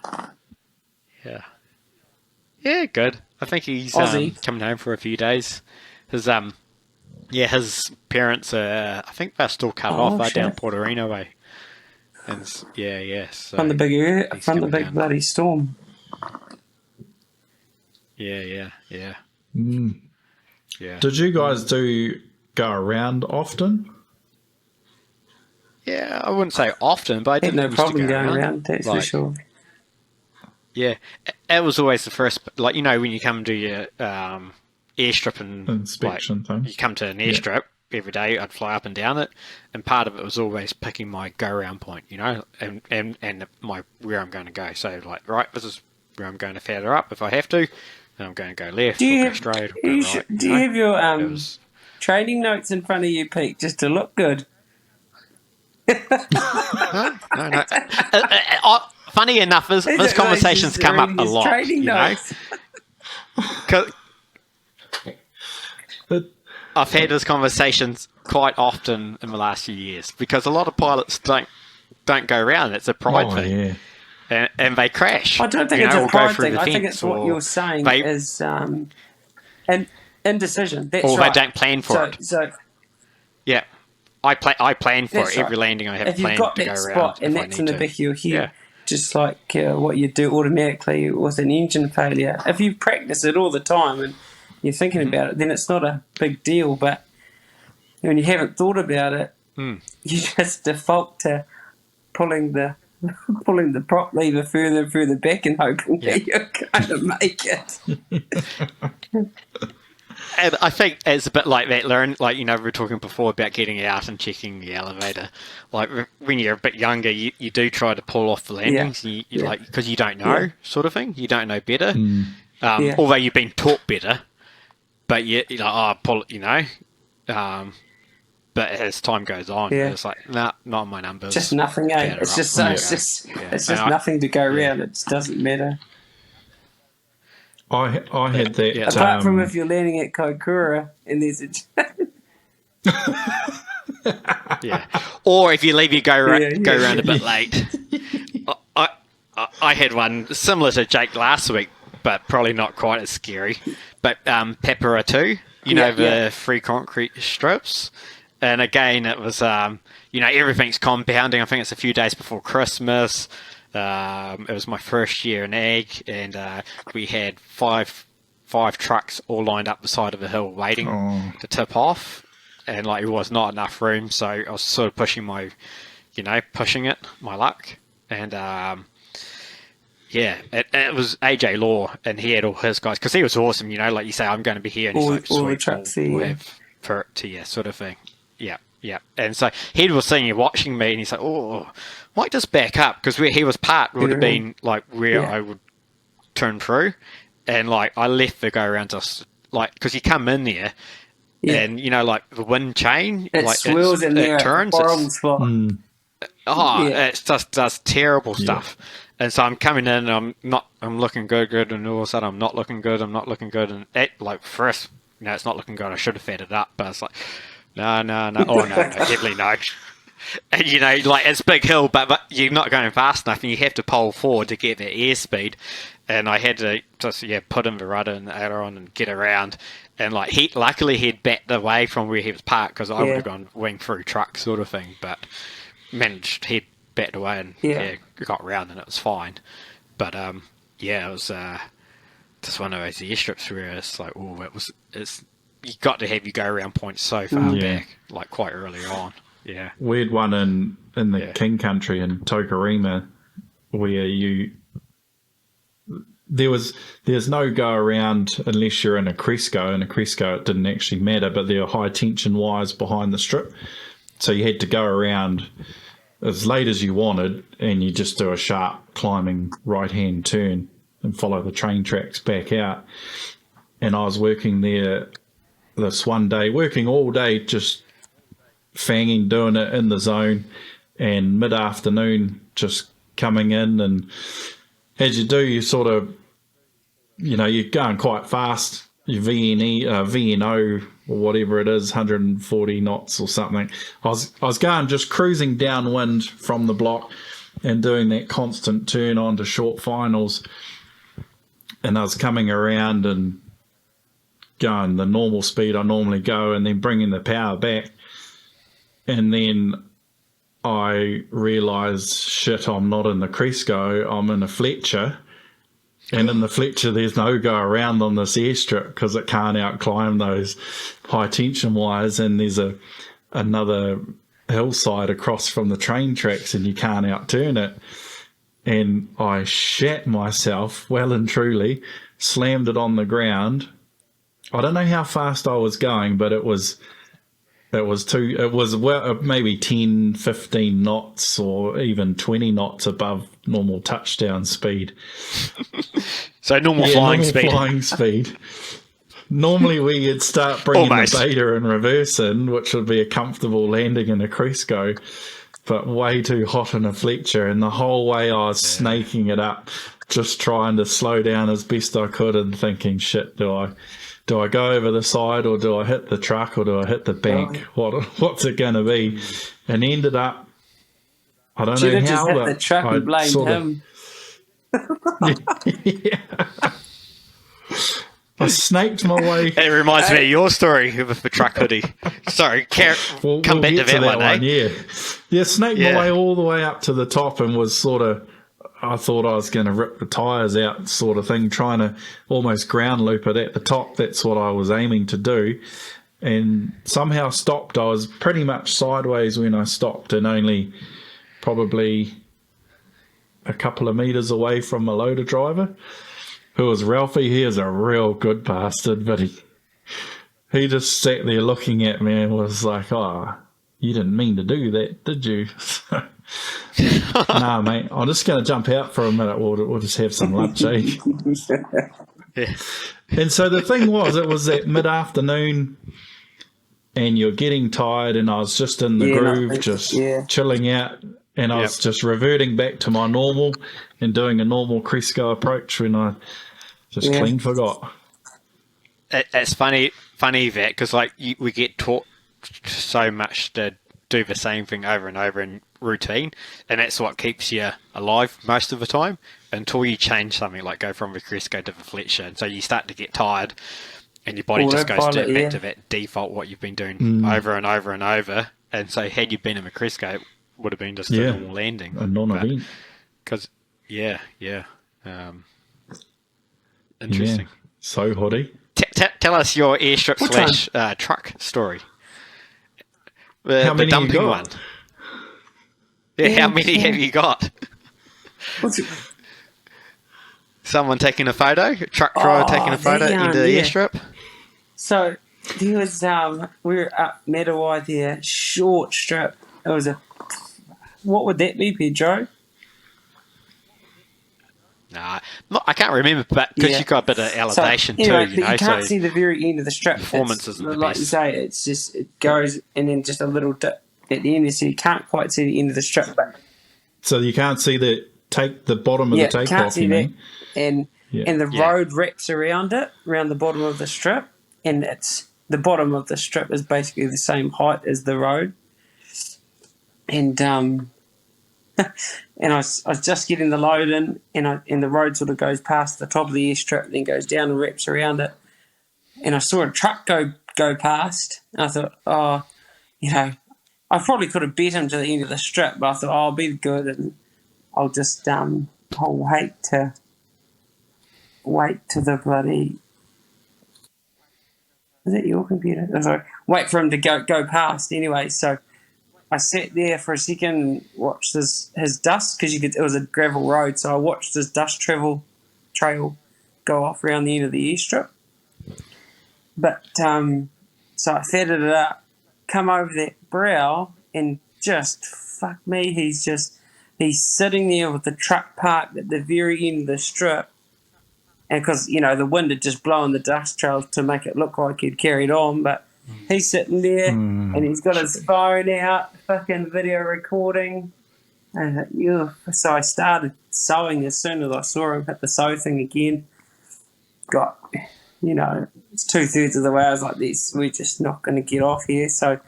Yeah, good. I think he's Aussie. coming home for a few days. His parents I think they're still cut off down shit. Portorino way. And so From the big area, he's from the coming big down. bloody storm. Yeah. Mm. Yeah. Did you guys go around often? Yeah, I wouldn't say often, but I Had didn't no used to problem go going around, that's for Like, sure. Yeah, it was always the first, like, when you come to your airstrip and Inspection thing. you come to an airstrip every day, I'd fly up and down it, and part of it was always picking my go-around point, and where I'm going to go. So, like, right, this is where I'm going to feather up if I have to. and I'm going to go left Do you or go have, straight or you go right. do you have your It was- training notes in front of you, Pete, just to look good? No. Funny enough, this conversation's come up a lot. Training You know? notes. 'Cause But I've had this conversations quite often in the last few years because a lot of pilots don't go around. It's a pride oh thing, yeah, and they crash. I don't think you it's know, a or go pride through thing. the I think fence, it's what or you're saying they, is indecision. That's or right. they don't plan for it. So Yeah, I plan for that's it. Every right. landing I have If you've planned got to go that around spot and if I that's in need the to. back of your head, Yeah. just like what you do automatically with an engine failure, if you practice it all the time and you're thinking Mm-hmm. about it, then it's not a big deal. But when you haven't thought about it, you just default to pulling the prop lever further and further back and hoping that you're going to make it. And I think it's a bit like that, Lauren. Like, you know, we were talking before about getting out and checking the elevator. Like, when you're a bit younger, you do try to pull off the landings, like, because you don't know, sort of thing. You don't know better. Although you've been taught better, but you're like, oh, pull it, you know. But as time goes on, it's like, nah, not my numbers. Just nothing, eh? It's just it's just nothing to go around. It just doesn't matter. I had that. Yeah. Apart from if you're landing at Kokura and there's a Yeah. Or if you leave, you go around a bit late. I had one similar to Jake last week, but probably not quite as scary. But Pepera 2, you know, the free concrete strips. And again, it was, you know, everything's compounding. I think it's a few days before Christmas. It was my first year in ag, and we had five trucks all lined up the side of a hill waiting to tip off. And like, it was not enough room, so I was sort of pushing my luck. And it was AJ Law, and he had all his guys, because he was awesome, you know, like you say, I'm going to be here, and he's like, all the sweet, trucks we'll there. have for to you, sort of thing. Yeah. And so he was sitting here watching me, and he's like, oh, might just back up, because where he was parked would have been like where I would turn through, and like I left the go around just like, because you come in there. And you know, like the wind chain, it like swirls in there, it turns. horrible spot. It just does terrible stuff. And so I'm coming in, and I'm looking good, and all of a sudden I'm not looking good, and it, like, first, you know, it's not looking good. I should have fed it up, but it's like, no, oh no, definitely no. And you know, like, it's big hill, but you're not going fast enough, and you have to pole forward to get the airspeed. And I had to just put in the rudder and the aileron and get around. And like, luckily he'd backed away from where he was parked, because I would have gone wing through truck sort of thing. But he'd backed away and got round, and it was fine. But it was just one of those airstrips where it's like, you got to have you go around points so far back, like quite early on. Yeah, we had one in the King Country in Tokarima where there's no go around unless you're in a Cresco. In a Cresco, it didn't actually matter, but there were high tension wires behind the strip, so you had to go around as late as you wanted, and you just do a sharp climbing right hand turn and follow the train tracks back out. And I was working there this one day, working all day, just fanging, doing it in the zone, and mid-afternoon just coming in, and as you do, you sort of, you know, you're going quite fast, your VNO or whatever it is, 140 knots or something. I was going, just cruising downwind from the block and doing that constant turn onto short finals, and I was coming around and going the normal speed I normally go, and then bringing the power back, and then I realised, shit, I'm not in the Cresco, I'm in a Fletcher. And in the Fletcher, there's no go around on this airstrip because it can't outclimb those high tension wires, and there's another hillside across from the train tracks, and you can't outturn it. And I shat myself well and truly, slammed it on the ground. I don't know how fast I was going, but it was maybe 10, 15 knots or even 20 knots above normal touchdown speed. So normal Yeah, flying normal speed. flying speed. Normally we'd start bringing Almost. the beta and reverse in, which would be a comfortable landing in a Cresco, but way too hot in a Fletcher. And the whole way I was snaking it up, just trying to slow down as best I could and thinking, shit, do I go over the side or do I hit the truck or do I hit the bank? What's it going to be? And ended up, I don't Should know have how, just hit but the truck I and blamed sort of- him. yeah. I snaked my way. It reminds me of your story with the truck hoodie. Sorry, We'll come back get to that one, eh? Yeah, snaked Yeah. my way all the way up to the top and was sort of, I thought I was going to rip the tyres out sort of thing, trying to almost ground loop it at the top. That's what I was aiming to do. And somehow stopped. I was pretty much sideways when I stopped and only probably a couple of metres away from my loader driver, who was Ralphie. He is a real good bastard, but he just sat there looking at me and was like, oh, you didn't mean to do that, did you? Nah, mate, I'm just going to jump out for a minute. We'll just have some lunch, eh? Yeah. And so the thing was, it was that mid-afternoon and you're getting tired and I was just in the groove, just chilling out, and I was just reverting back to my normal and doing a normal Cresco approach when I just clean forgot. It's funny that because like we get taught so much to do the same thing over and over in routine, and that's what keeps you alive most of the time until you change something, like go from the Cresco to the Fletcher, and so you start to get tired and your body just goes back to that default what you've been doing over and over and over. And so had you been in the Cresco, it would have been just a normal landing, a non-event. Because interesting. Yeah, so hotty. Tell us your airstrip / truck story. How many the dumping you got? one. Yeah, how many have you got? Someone taking a photo? A truck driver taking a photo into the airstrip? So there was we were up Metawai there, short strip. It was what would that be, Pedro? Nah, I can't remember, but because you've got a bit of elevation so, anyway, too, you know. You can't so see the very end of the strip. Performance isn't the like best. you say, it's just it goes and then just a little dip at the end, so you can't quite see the end of the strip. But so you can't see the bottom of the takeoff. Can't see you that. mean? And the road wraps around it, around the bottom of the strip, and it's the bottom of the strip is basically the same height as the road. And and I was just getting the load in, and the road sort of goes past the top of the airstrip, then goes down and wraps around it. And I saw a truck go past, and I thought, oh, I probably could have bet him to the end of the strip, but I thought, I'll be good, and I'll just I'll wait to the bloody. Is it your computer? Oh, sorry. Wait for him to go past anyway. So I sat there for a second and watched his dust, because it was a gravel road. So I watched his dust trail go off around the end of the airstrip. But so I feathered it up, come over that brow, and just fuck me, he's sitting there with the truck parked at the very end of the strip. And because, the wind had just blown the dust trails to make it look like he'd carried on, but he's sitting there and he's got his phone out, fucking video recording. And so I started sewing as soon as I saw him hit the sew thing again. Got, it's 2/3 of the way. I was like, we're just not going to get off here. So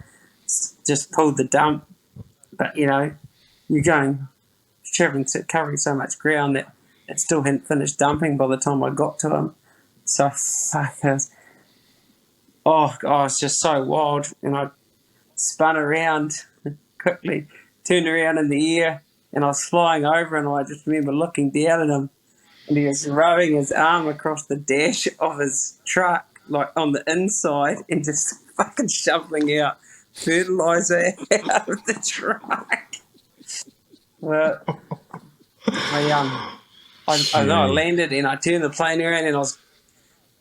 just pulled the dump. But, you're covering so much ground that it still hadn't finished dumping by the time I got to him. So, I was just so wild. And I spun around quickly, turned around in the air, and I was flying over, and I just remember looking down at him, and he was rubbing his arm across the dash of his truck, like on the inside, and just fucking shoveling out fertilizer out of the truck. Well, I landed, and I turned the plane around, and I was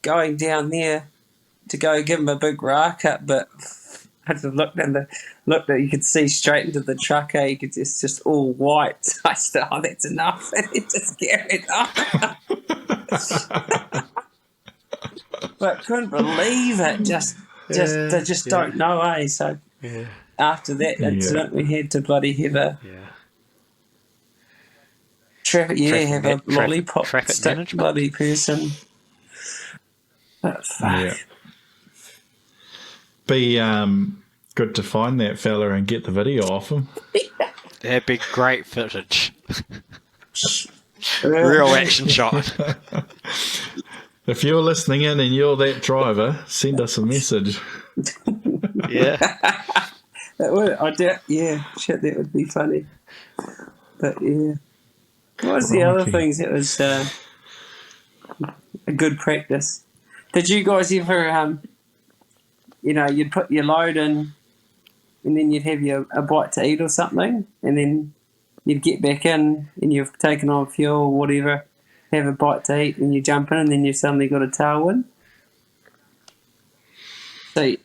going down there to go give him a big rack up, but I just looked at you could see straight into the truck, it's just all white. So I said, oh, that's enough. And it just carried on. But couldn't believe it. They just don't know, eh? So after that incident, we had to bloody have a have a lollipop traffic stick management? bloody person. But fuck. Yeah. Be good to find that fella and get the video off him. That'd be great footage. Real action shot. If you're listening in and you're that driver, send us a message. Yeah. That would, that would be funny. But yeah. What was the other things that was a good practice? Did you guys ever, you'd put your load in and then you'd have a bite to eat or something, and then you'd get back in and you've taken on fuel or whatever, have a bite to eat, and you jump in and then you've suddenly got a tailwind? So,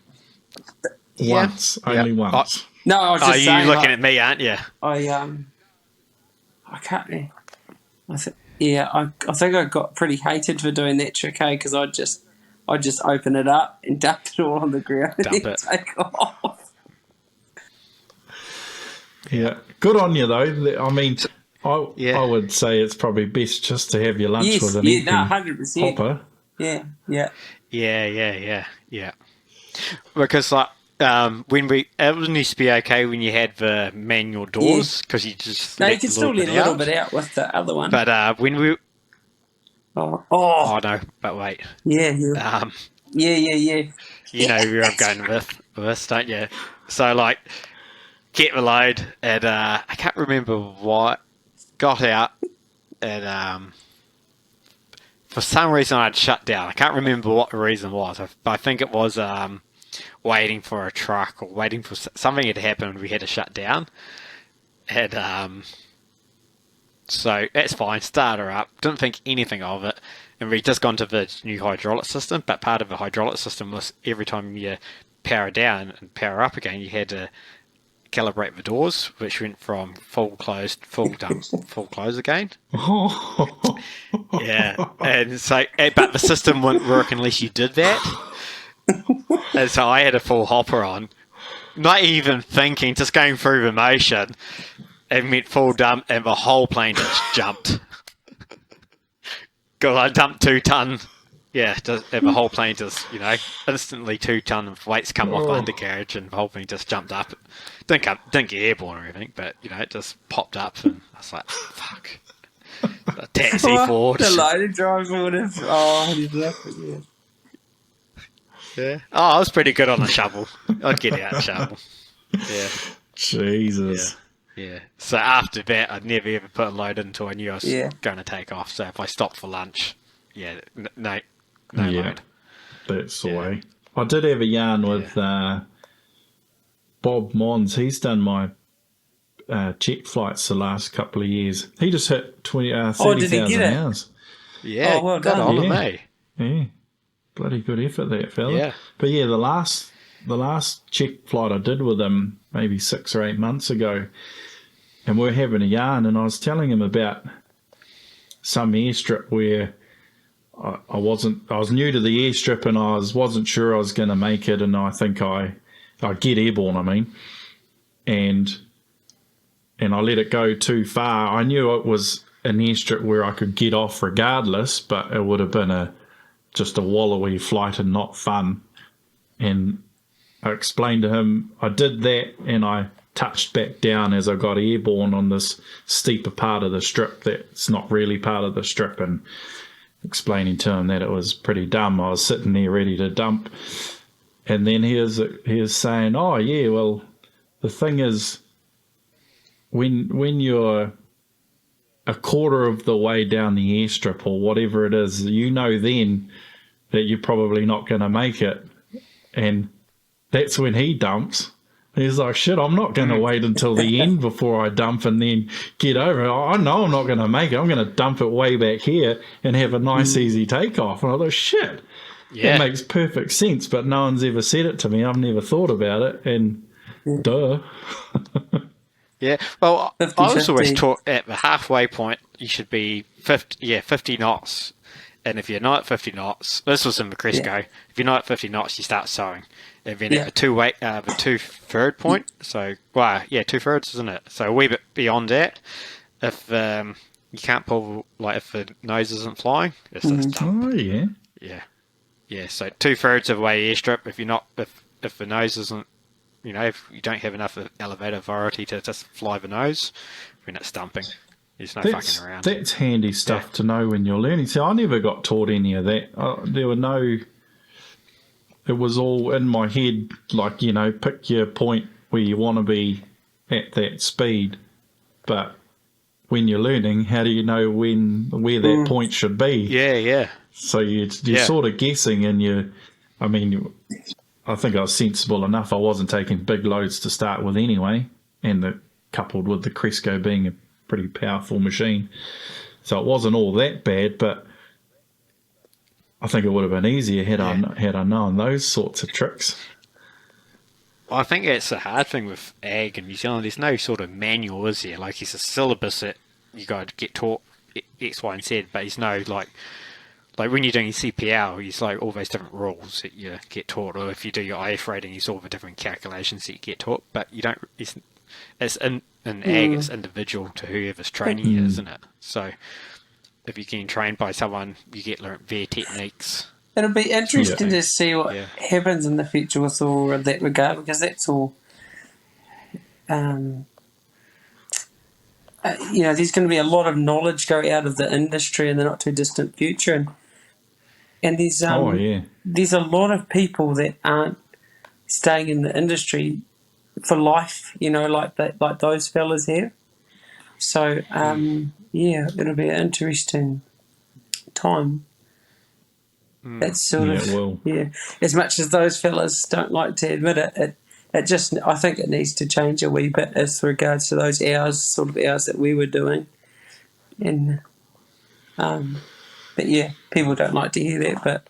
Only once. no, I was just saying. Are you looking at me, aren't you? I can't. I think I got pretty hated for doing that trick, because I'd just open it up and dump it all on the ground and then take off. Yeah, good on you though. I mean, I would say it's probably best just to have your lunch with an empty 100%. hopper. Yeah. Because when it used to be okay when you had the manual doors, because you just you can still let a little bit out with the other one. But when we no, but wait. Yeah. You know where I'm going with this, don't you? So like, get the load, and I can't remember what, got out, and for some reason I'd shut down. I can't remember what the reason was, but I think it was waiting for a truck or waiting for something had happened. We had to shut down, and so that's fine. Start her up. Didn't think anything of it, and we just gone to the new hydraulic system. But part of the hydraulic system was every time you power down and power up again, you had to calibrate the doors, which went from full closed, full dump, full close again. Yeah, and so but the system wouldn't work unless you did that. And so I had a full hopper on, not even thinking, just going through the motion, and went full dump, and the whole plane just jumped. Because I dumped 2 ton. Yeah, and the whole plane just, instantly 2 ton of weights come off the undercarriage, and the whole thing just jumped up. Didn't get airborne or anything, but it just popped up, and I was like, fuck. A taxi forward. The loaded driver would have. He'd left it, yeah. Yeah. Oh, I was pretty good on a shovel. I'd get out and shovel. Yeah. Jesus. Yeah. So after that, I'd never ever put a load until I knew I was going to take off. So if I stopped for lunch, no load. That's the way. I did have a yarn with Bob Mons. He's done my jet flights the last couple of years. He just hit 30,000 hours. Yeah. Well done. Good on me. Yeah. Bloody good effort, that fella. Yeah. But yeah, the last check flight I did with him maybe 6 or 8 months ago, and we were having a yarn, and I was telling him about some airstrip where I was new to the airstrip, and I wasn't sure I was going to make it, and I think I get airborne, and I let it go too far. I knew it was an airstrip where I could get off regardless, but it would have been just a wallowy flight and not fun. And I explained to him I did that, and I touched back down as I got airborne on this steeper part of the strip that's not really part of the strip, and explaining to him that it was pretty dumb. I was sitting there ready to dump, and then he was saying, oh yeah, well the thing is, when you're a quarter of the way down the airstrip or whatever it is, then that you're probably not going to make it. And that's when he dumps. He's like, shit, I'm not going to wait until the end before I dump and then get over it. I know I'm not going to make it. I'm going to dump it way back here and have a nice, easy takeoff. And I thought, shit, that makes perfect sense. But no one's ever said it to me. I've never thought about it. And duh. Yeah, well, 50, I was always 50. taught at the halfway point you should be 50 knots and if you're not at 50 knots, this was in the Cresco. If you're not at 50 knots, you start sowing. And then at the two-third point, so, 2/3, isn't it? So a wee bit beyond that, if you can't pull, like, if the nose isn't flying, it's just dump. Oh, yeah. Yeah, so 2/3 of the way airstrip, if you're not, if the nose isn't, if you don't have enough elevator authority to just fly the nose, then it's dumping. There's no fucking around. That's handy stuff to know when you're learning. See, I never got taught any of that. There were no... It was all in my head, like, pick your point where you want to be at that speed. But when you're learning, how do you know where that point should be? Yeah. So you're sort of guessing, and I think I was sensible enough. I wasn't taking big loads to start with anyway, and coupled with the Cresco being a pretty powerful machine. So it wasn't all that bad, but I think it would have been easier had I known those sorts of tricks. Well, I think that's the hard thing with ag in New Zealand. There's no sort of manual, is there? Like, there's a syllabus that you got to get taught X, Y, and Z, but there's no, like when you're doing CPL, there's like all those different rules that you get taught, or if you do your IF rating, there's all the different calculations that you get taught, but you don't, it's in ag, it's individual to whoever's training you, isn't it? So if you're getting trained by someone, you get learnt their techniques. It'll be interesting to see what happens in the future with all of that regard, because that's all. There's going to be a lot of knowledge go out of the industry in the not too distant future, and there's there's a lot of people that aren't staying in the industry for life, like those fellas here. So it'll be an interesting time. It's sort of as much as those fellas don't like to admit it, I think it needs to change a wee bit as regards to those hours that we were doing, and but people don't like to hear that, but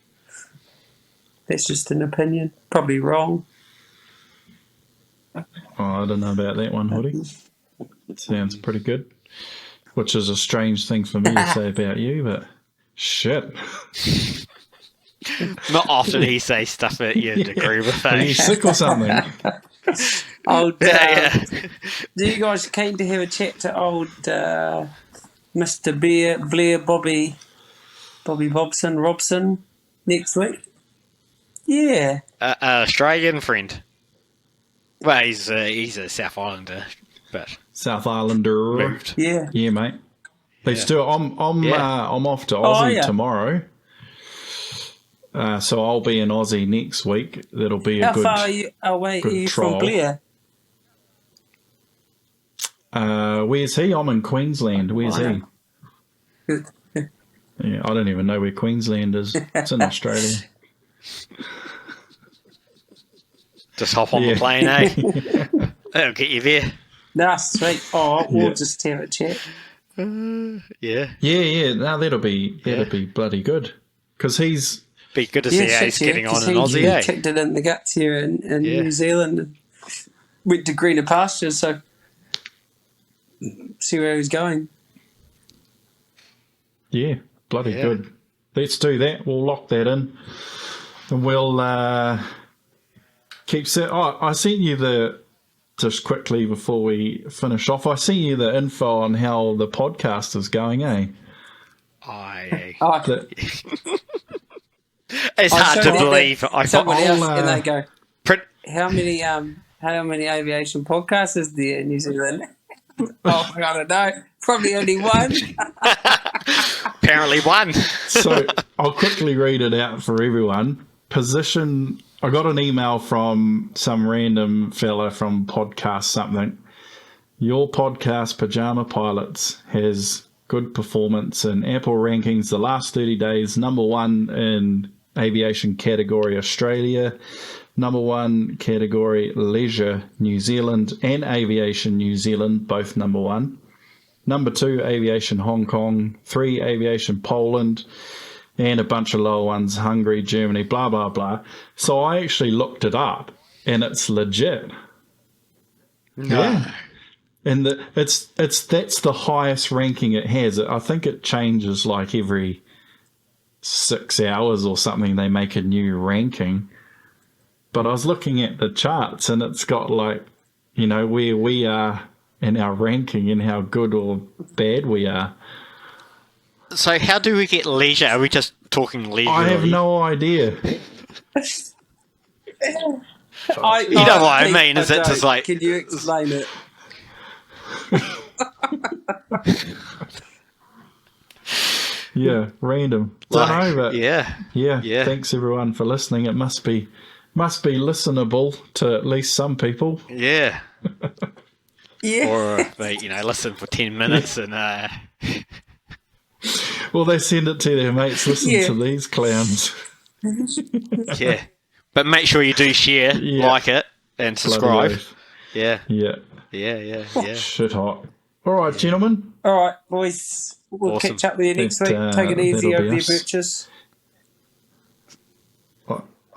that's just an opinion, probably wrong. Oh, I don't know about that one, Hoodie. Sounds pretty good. Which is a strange thing for me to say about you, but shit. Not often he says stuff that you'd agree with. Are you sick or something? Do you guys keen to have a chat to old Mr. Blair Bobby Robson next week? Yeah. Australian friend. Well, he's a South Islander, but South Islander. Moved. Yeah. Yeah, mate. Let's do it. I'm off to Aussie tomorrow. So I'll be in Aussie next week. That'll be a good. How far away are you trial. from Blair? Where's he? I'm in Queensland. Where's he? Yeah, I don't even know where Queensland is. It's in Australia. Just hop on the plane, eh? That'll get you there. No, sweet. Oh, we'll just have a chat. Yeah. No, that'll be bloody good. Because he's... Be good to see how he's getting on in Aussie, eh? He kicked it in the guts here in New Zealand and went to greener pastures, so see where he's going. Yeah, bloody good. Let's do that. We'll lock that in. And we'll keep... I sent you just quickly before we finish off, I sent you the info on how the podcast is going, eh? It's hard to believe. Somebody else, and they go, how many aviation podcasts is there in New Zealand? I don't know. Probably only one. Apparently one. So I'll quickly read it out for everyone. Position... I got an email from some random fella from podcast something. Your podcast, Pyjama Pilots, has good performance in Apple rankings the last 30 days. Number 1 in aviation category Australia. Number 1 category leisure New Zealand and aviation New Zealand, both number 1. Number 2 aviation Hong Kong. 3 aviation Poland. And a bunch of lower ones, Hungary, Germany, blah, blah, blah. So I actually looked it up, and it's legit. No. Yeah. And that's the highest ranking it has. I think it changes like every 6 hours or something, they make a new ranking. But I was looking at the charts, and it's got like, you know, where we are in our ranking and how good or bad we are. So how do we get leisure? Are we just talking leisure? I have no idea. You know what I mean? Is it just like... Can you explain it? Yeah, random. Don't know, but yeah. Thanks everyone for listening. It must be listenable to at least some people. Yeah. Yeah. Or they, listen for 10 minutes and Well, they send it to their mates. Listen to these clowns. yeah. But make sure you do share, like it, and subscribe. Yeah. Shit hot. All right, gentlemen. All right, boys. We'll Awesome. catch up with you next week. Take it easy that'll over be there, us. Burgess.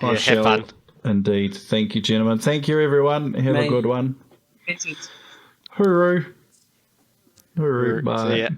I shall have fun. Indeed. Thank you, gentlemen. Thank you, everyone. Have a good one. Hooroo. Hooroo. Bye. See ya.